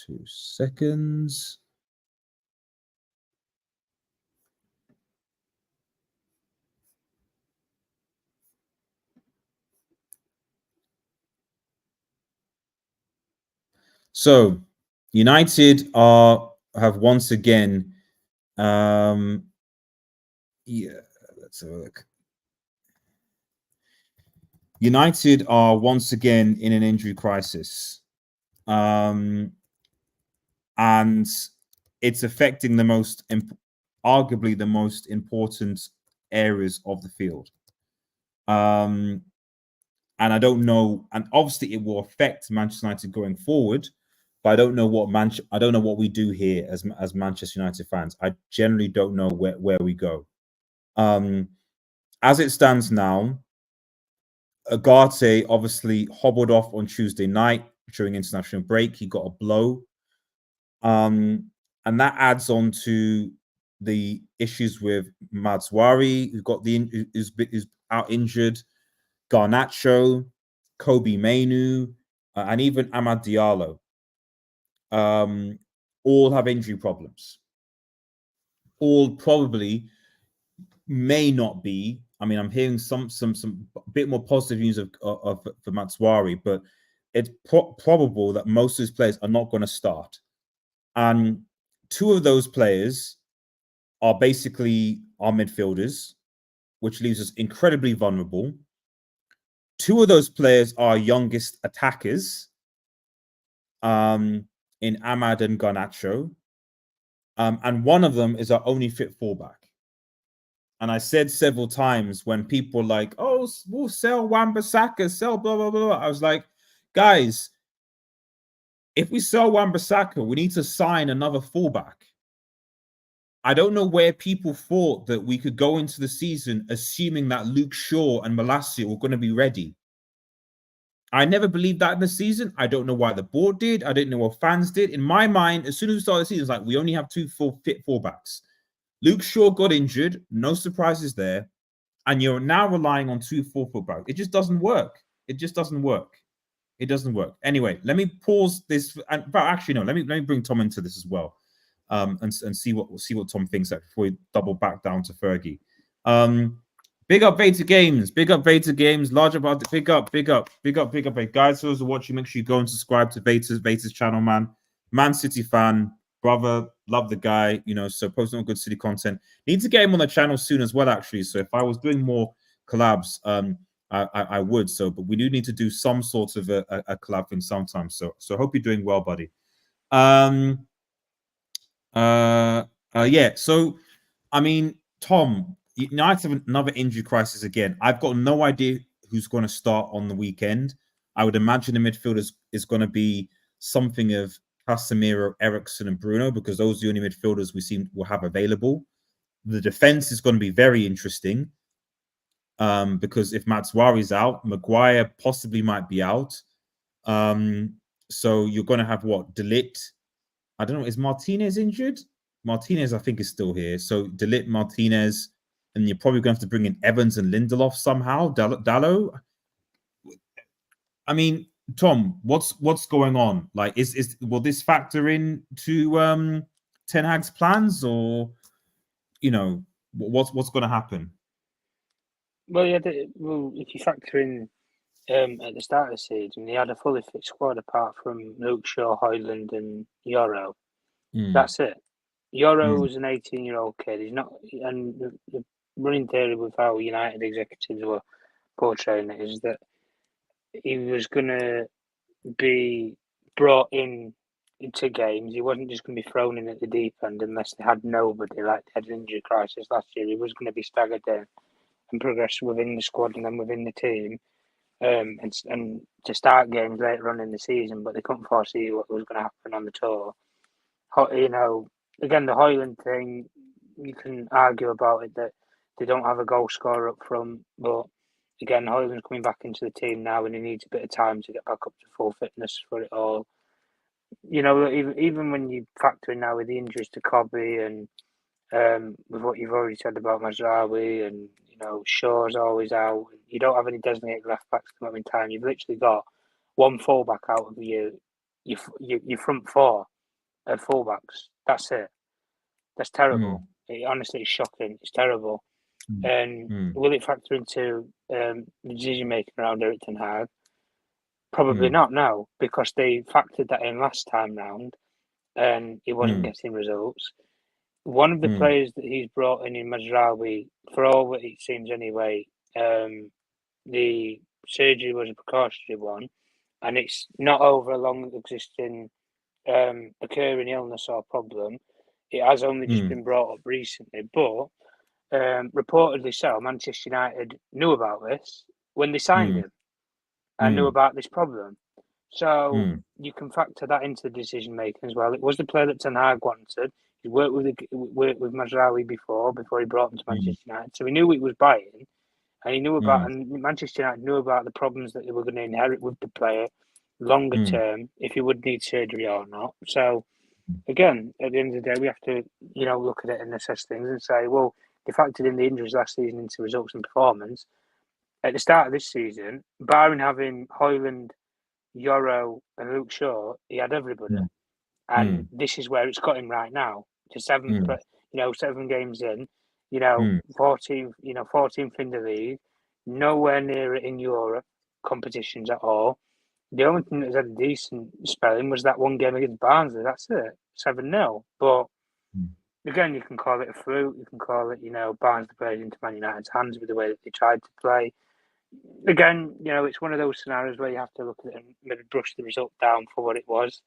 2 seconds. So United have once again, let's have a look. United are once again in an injury crisis, and it's affecting arguably the most important areas of the field. And I don't know, and obviously it will affect Manchester United going forward. But I don't know what we do here as Manchester United fans. I generally don't know where we go. As it stands now, Agate obviously hobbled off on Tuesday night during international break. He got a blow, and that adds on to the issues with Matswari, who's out injured, Garnacho, Kobe Mainu, and even Amad Diallo. All have injury problems. All probably may not be. I mean, I'm hearing some bit more positive news for Matswari, but it's probable that most of these players are not going to start. And two of those players are basically our midfielders, which leaves us incredibly vulnerable. Two of those players are our youngest attackers, in Amad and Garnacho. And one of them is our only fit fullback. And I said several times when people were like, oh, we'll sell Wan-Bissaka, sell blah, blah, blah. I was like, guys, if we sell Wan-Bissaka, we need to sign another fullback. I don't know where people thought that we could go into the season assuming that Luke Shaw and Malacia were going to be ready. I never believed that in the season. I don't know why the board did. I didn't know what fans did. In my mind, as soon as we started the season, it's like we only have two fit fullbacks. Luke Shaw got injured. No surprises there. And you're now relying on two fullbacks. It just doesn't work. It just doesn't work. It doesn't work. Anyway, let me pause this. But actually, no. Let me bring Tom into this as well, and see what Tom thinks before we double back down to Fergie. Big up Beta Games. Big up Beta Games. Large about the big up. Guys, those are watching, make sure you go and subscribe to Beta's channel, man. Man City fan, brother, love the guy, so posting all good City content. Need to get him on the channel soon as well, actually. So if I was doing more collabs, I would. So, but we do need to do some sort of a collab thing sometime. So hope you're doing well, buddy. Yeah. So, I mean, Tom, United have another injury crisis again. I've got no idea who's going to start on the weekend. I would imagine the midfield is going to be something of Casemiro, Eriksen, and Bruno, because those are the only midfielders we will have available. The defense is going to be very interesting, because if Matswari's out, Maguire possibly might be out. So you're going to have what? De Ligt. I don't know. Is Martinez injured? Martinez, I think, is still here. So De Ligt, Martinez, and you're probably going to have to bring in Evans and Lindelof somehow. Dallo. I mean, Tom, what's going on? Like, will this factor in to Ten Hag's plans, or what's going to happen? Well, yeah. If you factor in at the start of the season, they had a fully fit squad apart from Luke Shaw, Højlund, and Euro. That's it. Euro was an 18-year-old kid. He's not, and the running theory with how United executives were portraying it is that he was going to be brought into games. He wasn't just going to be thrown in at the deep end unless they had nobody, like they had an injury crisis last year. He was going to be staggered in and progress within the squad and then within the team, and to start games later on in the season. But they couldn't foresee what was going to happen on the tour. Again, the Højlund thing, you can argue about it that they don't have a goal scorer up front, but again, Højlund's coming back into the team now, and he needs a bit of time to get back up to full fitness for it all. Even when you factor in now with the injuries to Kobe and with what you've already said about Mazraoui and Shaw's always out. You don't have any designated left backs at the moment in time. You've literally got one fullback out of your front four of fullbacks. That's it. That's terrible. It honestly is shocking. It's terrible. And will it factor into the decision making around Erik Ten Hag? Probably not now, because they factored that in last time round and he wasn't getting results. One of the players that he's brought in Mazraoui, for all that it seems anyway, the surgery was a precautionary one, and it's not over a long existing occurring illness or problem. It has only just been brought up recently, but reportedly so, Manchester United knew about this when they signed him and knew about this problem. So you can factor that into the decision making as well. It was the player that Ten Hag wanted. He worked with Mazraoui before he brought him to Manchester United, so he knew what he was buying, and he knew about and Manchester United knew about the problems that they were going to inherit with the player longer term, if he would need surgery or not. So again, at the end of the day, we have to look at it and assess things and say, well, they factored in the injuries last season into results and performance. At the start of this season, barring having Højlund, Euro and Luke Shaw, he had everybody, and this is where it's got him right now. To 7 games in, 14th in the league, nowhere near it in Europe competitions at all. The only thing that's had a decent spelling was that one game against Barnsley. That's it, 7-0. But again, you can call it a fluke. You can call it, Barnsley played into Man United's hands with the way that they tried to play. Again, it's one of those scenarios where you have to look at it and maybe brush the result down for what it was.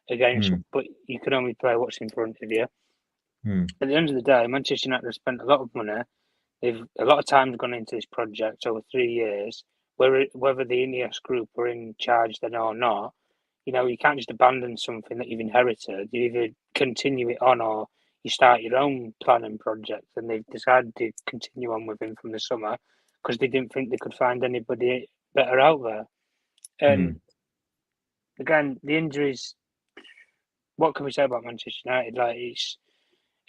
Again, but you can only play what's in front of you. At the end of the day, Manchester United have spent a lot of money. They've a lot of time gone into this project over 3 years. Whether the Ineos group are in charge then or not, you can't just abandon something that you've inherited. You either continue it on or you start your own planning project. And they've decided to continue on with him from the summer because they didn't think they could find anybody better out there. And again, the injuries. What can we say about Manchester United? Like it's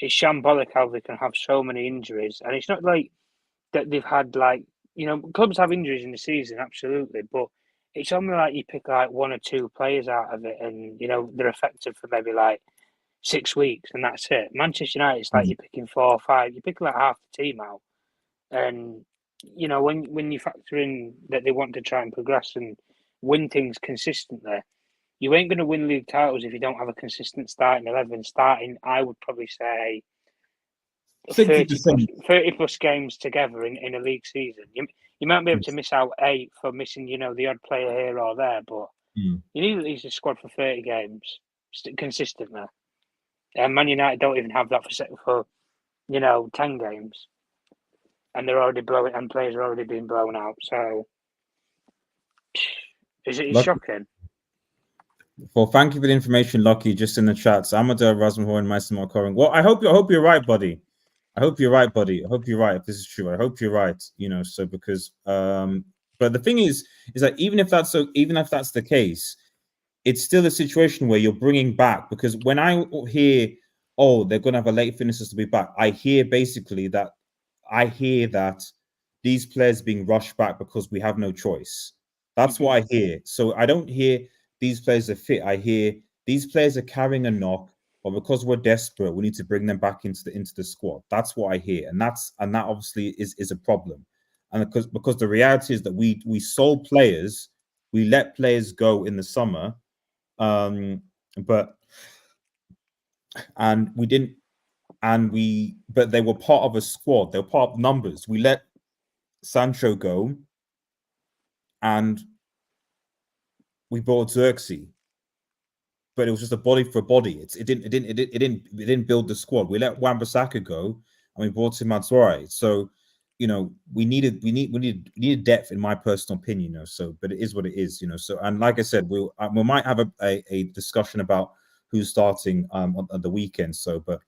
shambolic how they can have so many injuries, and it's not like that they've had clubs have injuries in the season, absolutely, but it's only like you pick like one or two players out of it, and they're effective for maybe like 6 weeks, and that's it. Manchester United, it's like you're picking 4 or 5, you pick like half the team out, and when you factor in that they want to try and progress and win things consistently. You ain't going to win league titles if you don't have a consistent starting 11. Starting, I would probably say, 30 plus games together in a league season. You might be able to miss out 8 for missing, the odd player here or there, but you need at least a squad for 30 games consistently. And Man United don't even have that for 10 games, and they're already blowing, and players are already being blown out. So it's shocking. Well, thank you for the information, Lucky. Just in the chats, Amadou Rasmussen, Massimo Coring. Well, I hope you're right, buddy. I hope you're right, buddy. I hope you're right. If this is true, I hope you're right. So because but the thing is that even if that's the case, it's still a situation where you're bringing back, because when I hear, oh, they're going to have a late fitness to be back, I hear that these players being rushed back because we have no choice. That's what I hear. So I don't hear these players are fit. I hear these players are carrying a knock, but because we're desperate, we need to bring them back into the squad. That's what I hear, and that obviously is a problem. And because the reality is that we sold players, we let players go in the summer, but they were part of a squad. They were part of numbers. We let Sancho go, and we bought Xerxes, but it was just a body for a body. It didn't build the squad. We let Wan-Bissaka go, and we brought in Matsuri. So, we needed depth, in my personal opinion. So, but it is what it is. So, and like I said, we might have a discussion about who's starting on the weekend. So, but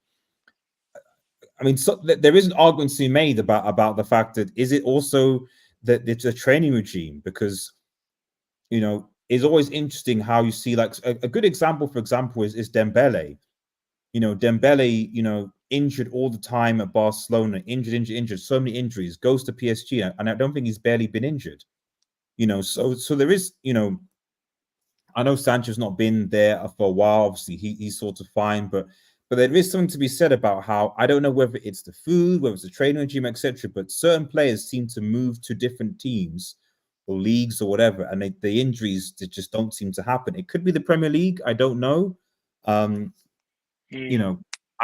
I mean, so there is an argument to be made about the fact that is it also that it's a training regime, because it's always interesting how you see, like, a good example, for example, is Dembele. Dembele, injured all the time at Barcelona, injured, so many injuries, goes to PSG, and I don't think he's barely been injured. So there is, I know Sancho's not been there for a while. Obviously, he's sort of fine, but there is something to be said about how, I don't know whether it's the food, whether it's the training regime, etc. But certain players seem to move to different teams or leagues or whatever, and the injuries just don't seem to happen. It could be the Premier League. I don't know. I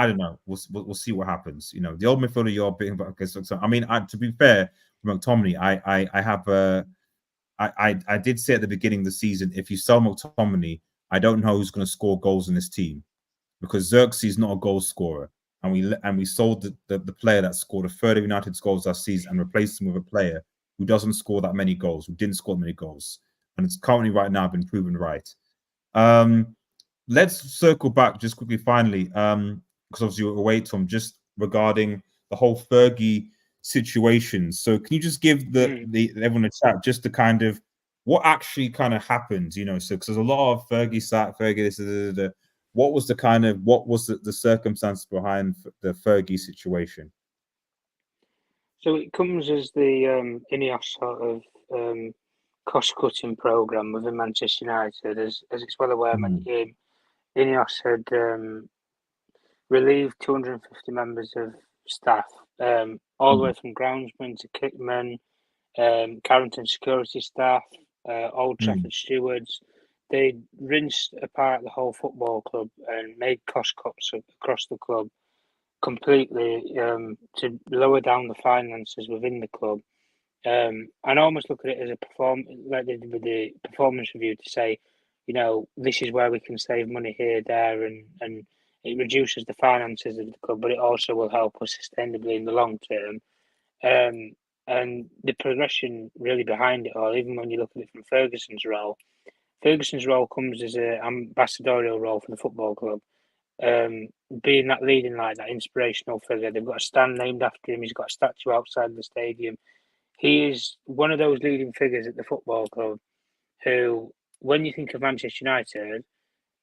don't know. We'll see what happens. The old midfielder you're being about. Okay, so I mean, to be fair, McTominay, I have I did say at the beginning of the season, if you sell McTominay, I don't know who's going to score goals in this team, because Xerxes is not a goal scorer, and we sold the player that scored a third of United's goals last season and replaced him with a player who doesn't score that many goals, who didn't score many goals, and it's currently right now been proven right. Let's circle back just quickly, finally, because obviously you're away, Tom, just regarding the whole Fergie situation. So can you just give the everyone a chat just to kind of what actually kind of happened? So because there's a lot of Fergie this. What was the circumstance behind the Fergie situation? So it comes as the Ineos sort of cost-cutting program within Manchester United, as it's well aware. Ineos had relieved 250 members of staff, all the way from groundsmen to kitmen, Carrington security staff, Old Trafford stewards. They rinsed apart the whole football club and made cost cuts across the club completely, to lower down the finances within the club. And almost look at it as like they did with the performance review, to say, this is where we can save money here, there, and it reduces the finances of the club, but it also will help us sustainably in the long term. And the progression really behind it all, even when you look at it from Ferguson's role comes as an ambassadorial role for the football club. Being that leading light, that inspirational figure. They've got a stand named after him. He's got a statue outside the stadium. He is one of those leading figures at the football club who, when you think of Manchester United,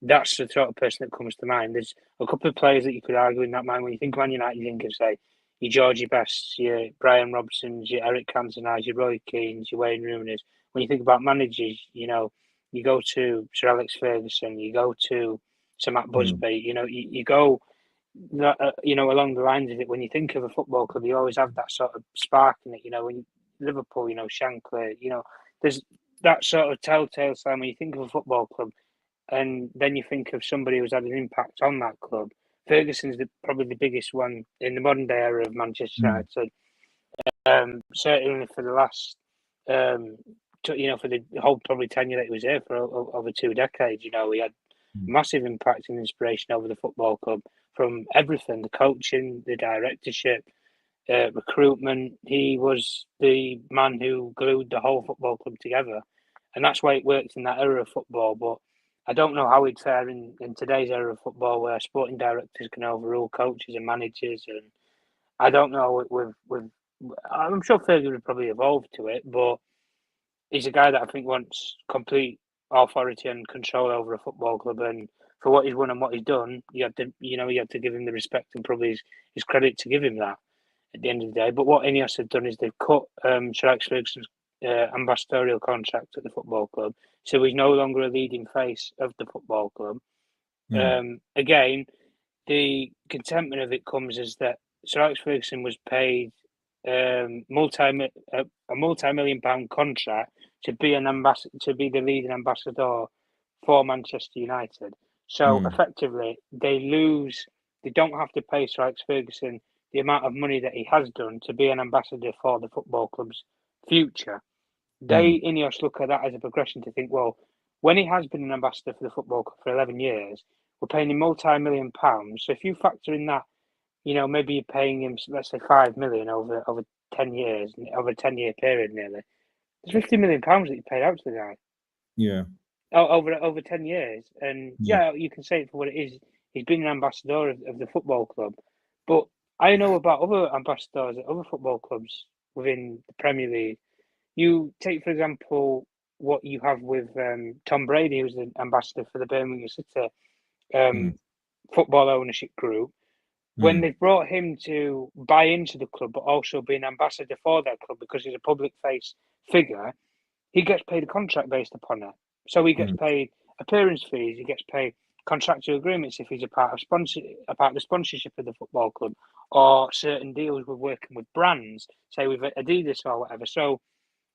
that's the sort of person that comes to mind. There's a couple of players that you could argue in that mind. When you think of Man United, you think of, say, your Georgie Bests, your Brian Robsons, your Erik Cantonas, your Roy Keanes, your Wayne Rooney's. When you think about managers, you go to Sir Alex Ferguson, you go to Sir Matt Busby, you go, along the lines of it. When you think of a football club, you always have that sort of spark in it. When Liverpool, Shankly, there's that sort of telltale sign when you think of a football club, and then you think of somebody who's had an impact on that club. Ferguson's probably the biggest one in the modern day era of Manchester United. Certainly for the last, for the whole probably tenure that he was here for over 2 decades, he had massive impact and inspiration over the football club from everything: the coaching, the directorship, recruitment. He was the man who glued the whole football club together, and that's why it worked in that era of football. But I don't know how he'd fare in today's era of football, where sporting directors can overrule coaches and managers, and I don't know. I'm sure Fergie would probably evolve to it, but he's a guy that I think wants complete authority and control over a football club, and for what he's won and what he's done, you have to give him the respect and probably his credit to give him that at the end of the day. But what Ineos have done is they've cut Sir Alex Ferguson's ambassadorial contract at the football club, so he's no longer a leading face of the football club. Again, the contentment of it comes is that Sir Alex Ferguson was paid a multi-million-pound contract to be the leading ambassador for Manchester United. So effectively, they don't have to pay Sir Alex Ferguson the amount of money that he has done to be an ambassador for the football club's future. Ineos look at that as a progression to think, well, when he has been an ambassador for the football club for 11 years, we're paying him multi-million pounds. So if you factor in that, maybe you're paying him, let's say, 5 million over 10 years, over a 10-year period nearly. There's 50 million pounds that you paid out to the guy. Yeah. Over 10 years. And you can say it for what it is. He's been an ambassador of the football club. But I know about other ambassadors at other football clubs within the Premier League. You take, for example, what you have with Tom Brady, who's the ambassador for the Birmingham City football ownership group. when they've brought him to buy into the club, but also be an ambassador for their club because he's a public face figure, he gets paid a contract based upon it. So he gets paid appearance fees, he gets paid contractual agreements if he's a part of the sponsorship of the football club, or certain deals with working with brands, say with Adidas or whatever. So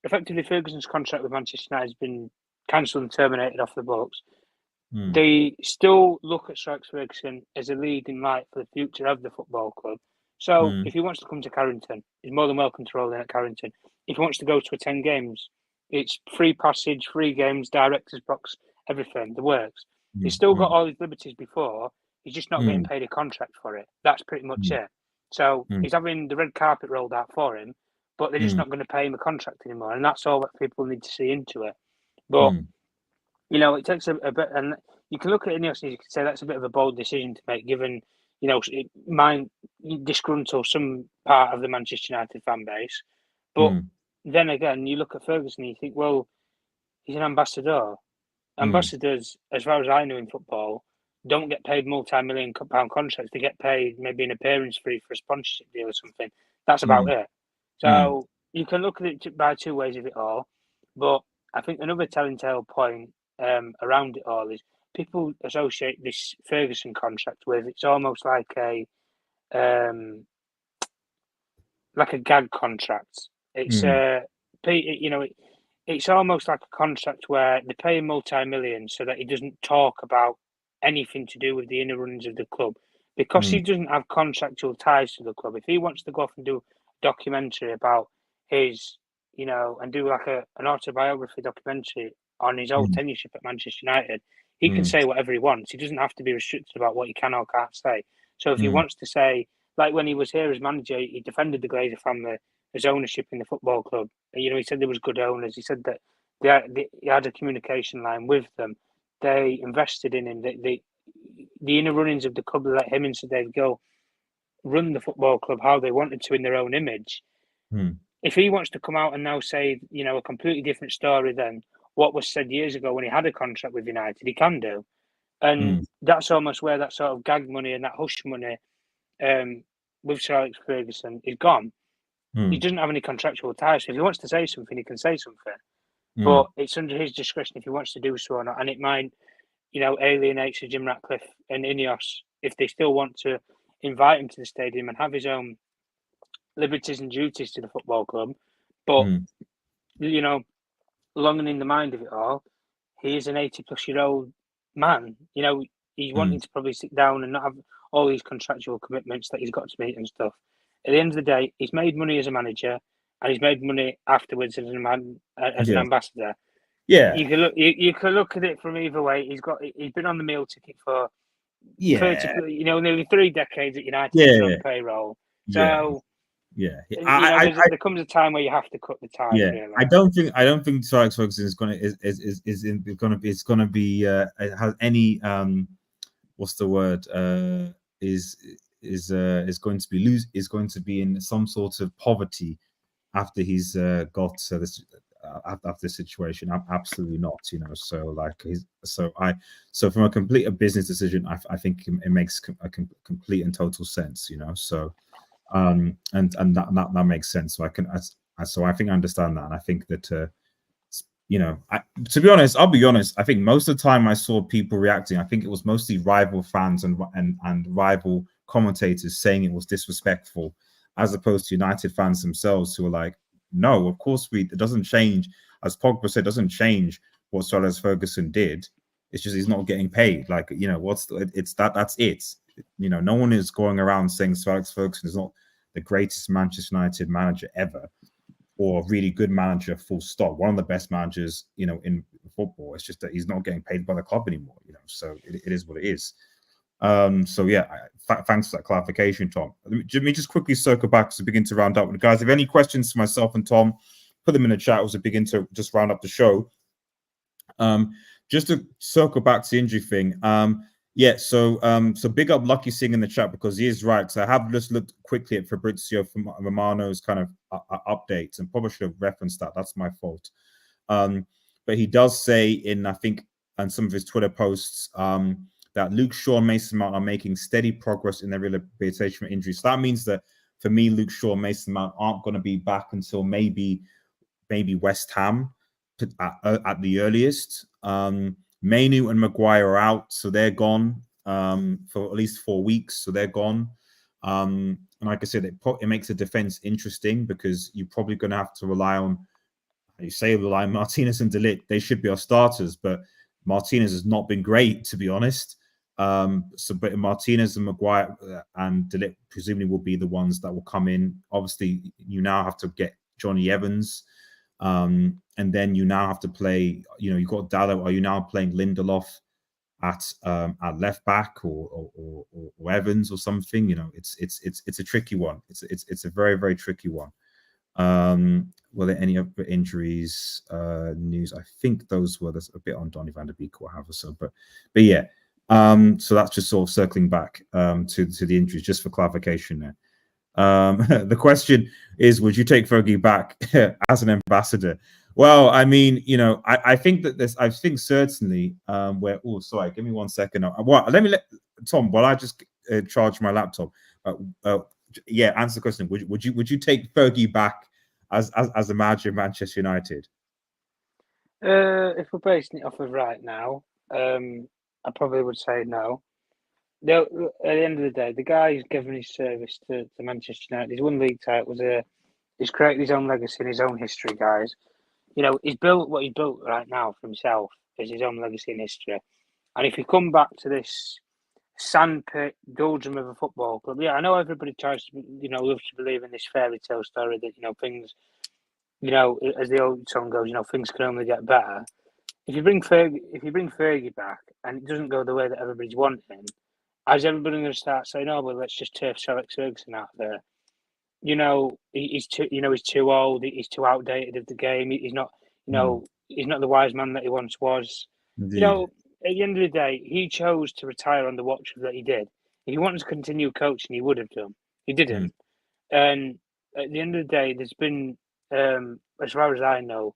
effectively, Ferguson's contract with Manchester United has been cancelled and terminated off the books. They still look at Sir Alex Ferguson as a leading light for the future of the football club. So if he wants to come to Carrington, he's more than welcome to roll in at Carrington. If he wants to go to attend games, it's free passage, free games, director's box, everything, the works. He's still got all his liberties before. He's just not getting paid a contract for it. That's pretty much it. So he's having the red carpet rolled out for him, but they're just not going to pay him a contract anymore. And that's all that people need to see into it. But, you know, it takes a bit, and you can look at Ineos and you can say that's a bit of a bold decision to make, given, you know, it might disgruntle some part of the Manchester United fan base. But then again, you look at Ferguson and you think, well, he's an ambassador. Ambassadors, as far as I know in football, don't get paid multi-million pound contracts. They get paid maybe an appearance fee for a sponsorship deal or something. That's about it. So you can look at it by two ways of it all. But I think another telling tale point around it all is people associate this Ferguson contract with, it's almost like a gag contract. It's you know, it's almost like a contract where they pay him multi-million so that he doesn't talk about anything to do with the inner runnings of the club, because he doesn't have contractual ties to the club. If he wants to go off and do a documentary about his, you know, and do like an autobiography documentary on his old tenureship at Manchester United, he can say whatever he wants. He doesn't have to be restricted about what he can or can't say. So if he wants to say, like when he was here as manager, he defended the Glazer family as ownership in the football club. You know, he said there was good owners. He said that he had a communication line with them. They invested in him. The inner runnings of the club let him and Sir Dave Gill run the football club how they wanted to in their own image. If he wants to come out and now say, you know, a completely different story than what was said years ago when he had a contract with United, he can do. And that's almost where that sort of gag money and that hush money with Sir Alex Ferguson is gone. He doesn't have any contractual ties. So if he wants to say something, he can say something. But it's under his discretion if he wants to do so or not. And it might, you know, alienate Sir Jim Ratcliffe and Ineos if they still want to invite him to the stadium and have his own liberties and duties to the football club. But, you know, long and in the mind of it all, he is an 80-plus-year-old man. You know, he's wanting to probably sit down and not have all these contractual commitments that he's got to meet and stuff. At the end of the day, he's made money as a manager, and he's made money afterwards as an ambassador. Yeah, you can look at it from either way. He's been on the meal ticket for 30, you know, nearly 3 decades at United. He's on payroll. So there comes a time where you have to cut the ties. Yeah, really. I don't think Sir Alex Ferguson is going to be has any what's the word is going to be in some sort of poverty after he's got this after this situation. Absolutely not, you know. So like so from a business decision, I think it makes a complete and total sense, you know. So and that makes sense. So I think I understand that, and I think that you know, to be honest, I'll be honest. I think most of the time I saw people reacting, I think it was mostly rival fans and rival commentators saying it was disrespectful, as opposed to United fans themselves who were like, no, of course it doesn't change. As Pogba said, it doesn't change what Sir Alex Ferguson did. It's just he's not getting paid. Like, you know, that's it. You know, no one is going around saying Sir Alex Ferguson is not the greatest Manchester United manager ever, or a really good manager, full stop. One of the best managers, you know, in football. It's just that he's not getting paid by the club anymore, you know. So it is what it is. So yeah, thanks for that clarification, Tom. Let me just quickly circle back to begin to round up. Guys, if you have any questions for myself and Tom, put them in the chat as we begin to just round up the show. Just to circle back to the injury thing. So big up Lucky Singh in the chat, because he is right. So I have just looked quickly at Fabrizio Romano's kind of updates, and probably should have referenced that. That's my fault. But he does say in, I think, and some of his Twitter posts, that Luke Shaw and Mason Mount are making steady progress in their rehabilitation from injuries. So that means that for me, Luke Shaw and Mason Mount aren't going to be back until maybe West Ham at the earliest. Mainu and Maguire are out, so they're gone for at least 4 weeks. So they're gone. And like I said, it makes the defense interesting because you're probably going to have to rely on Martinez and De Ligt. They should be our starters, but Martinez has not been great, to be honest. But Martinez and Maguire and De Ligt presumably will be the ones that will come in. Obviously, you now have to get Johnny Evans, and then you now have to play. You've got Dalot. Are you now playing Lindelof at left back or Evans or something? It's a tricky one. It's a very, very tricky one. Were there any other injuries news? I think those were a bit on Donny van der Beek or whatever. So, but yeah. So that's just sort of circling back to the injuries, just for clarification there. The question is, would you take Fergie back as an ambassador? Well, I mean, I think that I think certainly sorry, give me 1 second. Let Tom, while I just charge my laptop. Yeah, answer the question. Would you take Fergie back as a manager of Manchester United? If we're basing it off of right now, I probably would say no. At the end of the day, the guy who's given his service to Manchester United, he's won league titles, he's created his own legacy and his own history, guys. He's built what he's built right now for himself as his own legacy and history. And if you come back to this sandpit doldrum of a football club, yeah, I know everybody tries to, loves to believe in this fairy tale story that, things, as the old song goes, things can only get better. If you bring Fergie back and it doesn't go the way that everybody's wanting, how's everybody going to start saying, "Oh, well, let's just turf Alex Ferguson out there"? He's too old. He's too outdated of the game. He's not, he's not the wise man that he once was. Indeed. At the end of the day, he chose to retire on the watch that he did. If he wanted to continue coaching, he would have done. He didn't. And at the end of the day, there's been, as far as I know,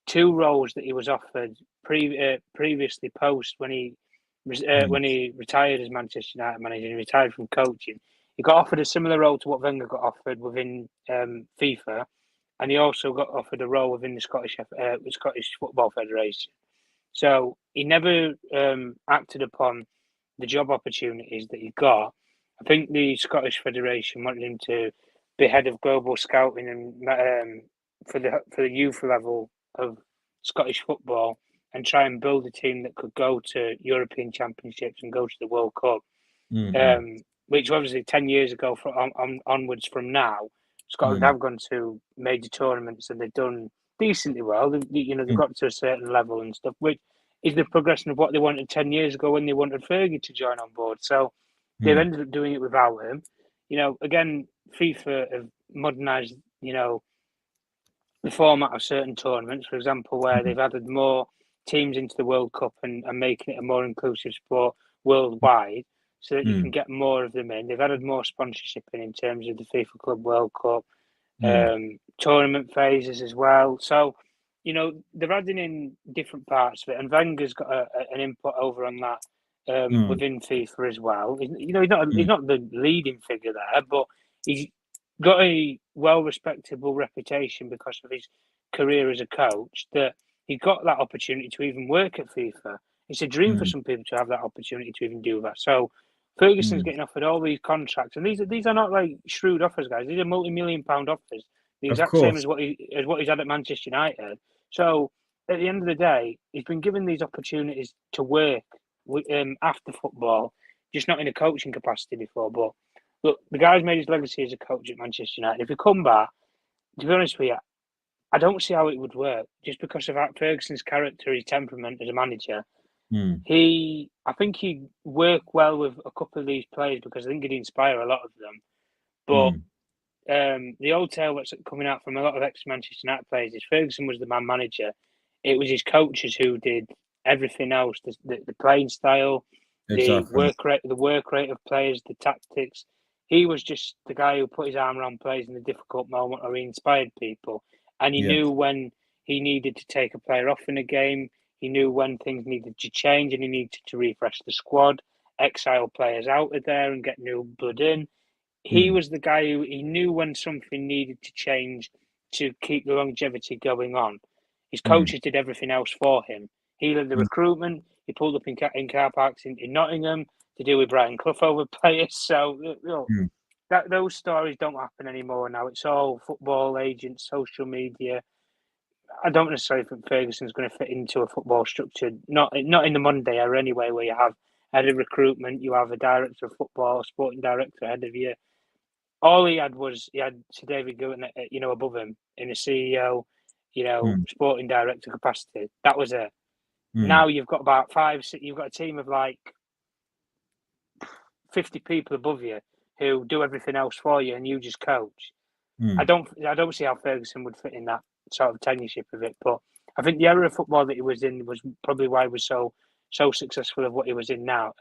2 roles that he was offered previously post when he retired as Manchester United manager. He retired from coaching. He got offered a similar role to what Wenger got offered within FIFA, and he also got offered a role within the Scottish Football Federation. So he never acted upon the job opportunities that he got. I think the Scottish Federation wanted him to be head of global scouting and for the youth level of Scottish football and try and build a team that could go to European Championships and go to the World Cup. Which obviously 10 years ago onwards from now, Scotland have gone to major tournaments and they've done decently well. They've got to a certain level and stuff, which is the progression of what they wanted 10 years ago when they wanted Fergie to join on board. So they've ended up doing it without him. Again, FIFA have modernised, the format of certain tournaments, for example, where they've added more teams into the World Cup and making it a more inclusive sport worldwide so that you can get more of them in. They've added more sponsorship in terms of the FIFA Club World Cup, tournament phases as well. So, they're adding in different parts of it, and Wenger's got an input over on that within FIFA as well. He's not the leading figure there, but he's got a well-respectable reputation because of his career as a coach, that he got that opportunity to even work at FIFA. It's a dream for some people to have that opportunity to even do that. So Ferguson's getting offered all these contracts, and these are not like shrewd offers, guys. These are multi-million-pound offers, the exact same as what he's had at Manchester United. So at the end of the day, he's been given these opportunities to work after football, just not in a coaching capacity before. But look, the guy's made his legacy as a coach at Manchester United. If he come back, to be honest with you, I don't see how it would work, just because of Ferguson's character, his temperament as a manager. I think he'd work well with a couple of these players because I think he'd inspire a lot of them. But the old tale that's coming out from a lot of ex-Manchester United players is Ferguson was the man manager. It was his coaches who did everything else, the playing style, the work rate of players, the tactics. He was just the guy who put his arm around players in a difficult moment, or he inspired people. And he knew when he needed to take a player off in a game. He knew when things needed to change and he needed to refresh the squad. exile players out of there and get new blood in. He was the guy who he knew when something needed to change to keep the longevity going on. His coaches did everything else for him. He led the recruitment. He pulled up in car parks in Nottingham to deal with Brian Clough over players. So those stories don't happen anymore now. It's all football agents, social media. I don't necessarily think Ferguson's going to fit into a football structure. Not in the Monday era anyway, where you have head of recruitment, you have a director of football, sporting director ahead of you. All he had Sir David Gillen, above him in a CEO, sporting director capacity. That was it. Now you've got about 5, 6. You've got a team of like 50 people above you who do everything else for you, and you just coach. I don't see how Ferguson would fit in that sort of tenureship of it. But I think the era of football that he was in was probably why he was so successful of what he was in now,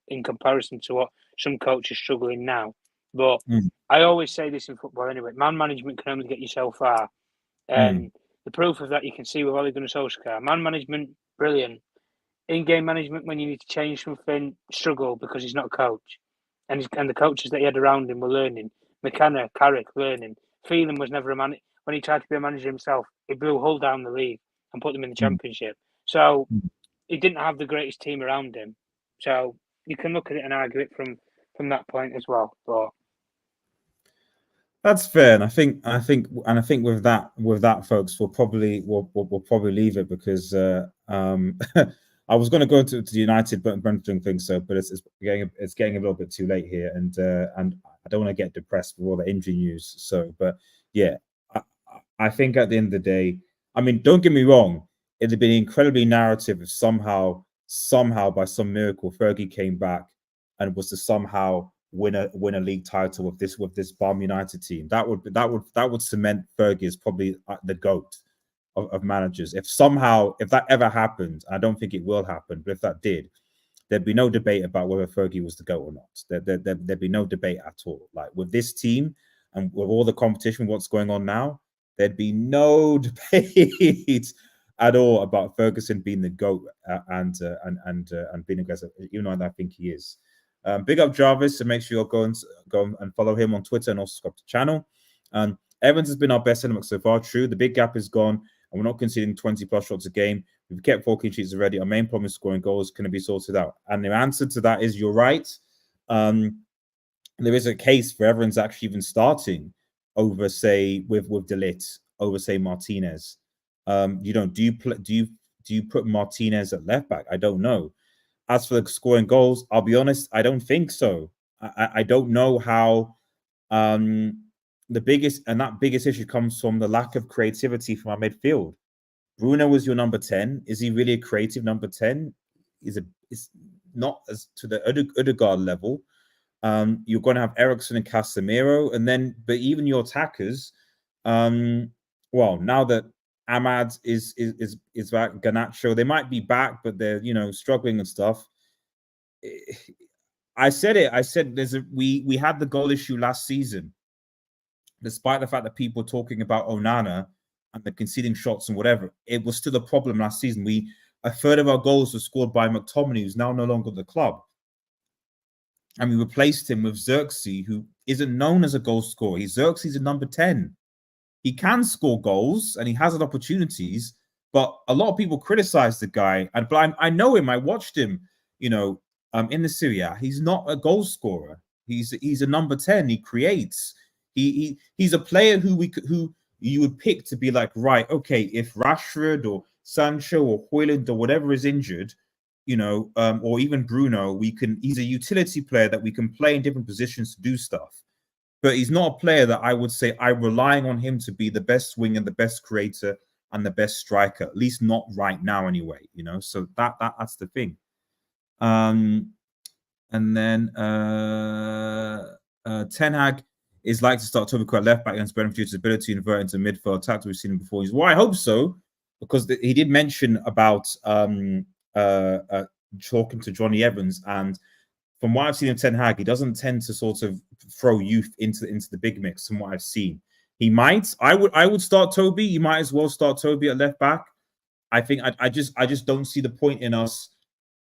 in comparison to what some coaches are struggling now. But I always say this in football anyway: man management can only get you so far, and the proof of that you can see with Ole Gunnar Solskjaer. Man management, brilliant. In-game management, when you need to change something, struggle because he's not a coach, and the coaches that he had around him were learning. McKenna, Carrick, learning. Phelan was never a man. When he tried to be a manager himself, he blew Hull down the league and put them in the Championship. So he didn't have the greatest team around him. So you can look at it and argue it from that point as well. But that's fair, and I think with that, folks, we'll probably leave it because I was going to go to the United Brentford thing, but it's getting a little bit too late here, and I don't want to get depressed with all the injury news. So, but yeah, I think at the end of the day, I mean, don't get me wrong, it'd have been incredibly narrative if somehow by some miracle Fergie came back and was to somehow win a league title with this Barm United team. That would cement Fergie as probably the GOAT of managers. If that ever happened, I don't think it will happen, but if that did, there'd be no debate about whether Fergie was the GOAT or not. There'd be no debate at all. Like with this team and with all the competition, what's going on now, there'd be no debate at all about Ferguson being the GOAT and being aggressive, even though I think he is. Big up Jarvis, so make sure you'll go and follow him on Twitter and also subscribe to the channel. Evans has been our best centre back so far. True, the big gap is gone, and we're not conceding 20+ shots a game. We've kept 4 clean sheets already. Our main problem is scoring goals. Can it be sorted out? And the answer to that is you're right. There is a case for Evans actually even starting over, say, with De Ligt, over, say, Martinez. Do you put Martinez at left back? I don't know. As for the scoring goals, I'll be honest, I don't think so. I don't know how. The biggest issue comes from the lack of creativity from our midfield. Bruno was your number 10. Is he really a creative number 10? It's not as to the Ødegaard level. You're going to have Eriksen and Casemiro, but even your attackers. Well, now that Ahmad is back, Garnacho, they might be back, but they're struggling and stuff. I said we had the goal issue last season, despite the fact that people were talking about Onana and the conceding shots and whatever. It was still a problem last season. A third of our goals were scored by McTominay, who's now no longer at the club, and we replaced him with Xerxes, who isn't known as a goal scorer. Xerxes is number 10. He can score goals and he has opportunities, but a lot of people criticize the guy. But I know him. I watched him, in the Serie A. He's not a goal scorer. He's a number 10. He creates. He's a player who you would pick to be like, right, okay, if Rashford or Sancho or Højlund or whatever is injured, or even Bruno, he's a utility player that we can play in different positions to do stuff. But he's not a player that I would say I'm relying on him to be the best winger, the best creator, and the best striker. At least not right now, anyway. So that's the thing. And then Ten Hag is like to start Toby at left back against Brentford due to his ability to invert into midfield attack. We've seen him before. I hope so, because he did mention about talking to Johnny Evans, and from what I've seen of Ten Hag, he doesn't tend to sort of throw youth into the big mix. From what I've seen, he might. I would start Toby. You might as well start Toby at left back. I think I just don't see the point in us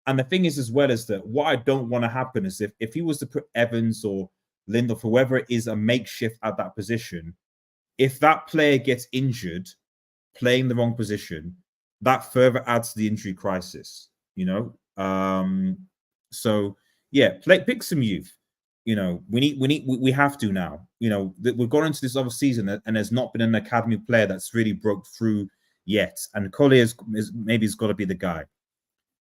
And the thing is, as well, is that what I don't want to happen is if he was to put Evans or Lindelof, whoever it is, a makeshift at that position, if that player gets injured playing the wrong position, that further adds to the injury crisis, you know. So yeah, pick some youth. You know, we have to now. You know, we've gone into this other season and there's not been an academy player that's really broke through yet. And Collier maybe has got to be the guy.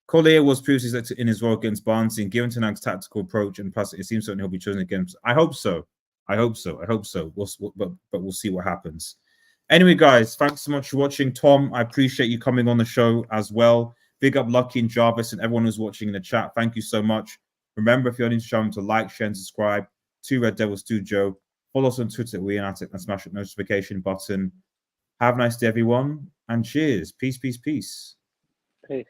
Collier was previously selected in his role against Barnsley, and given Ten Hag's tactical approach and pass, it seems certainly he'll be chosen again. I hope so. I hope so. But we'll see what happens. Anyway, guys, thanks so much for watching. Tom, I appreciate you coming on the show as well. Big up Lucky and Jarvis and everyone who's watching in the chat. Thank you so much. Remember, if you're on Instagram, to like, share, and subscribe to Red Devil Studio. Follow us on Twitter at WeAnatic and smash that notification button. Have a nice day, everyone, and cheers. Peace, peace, peace. Peace.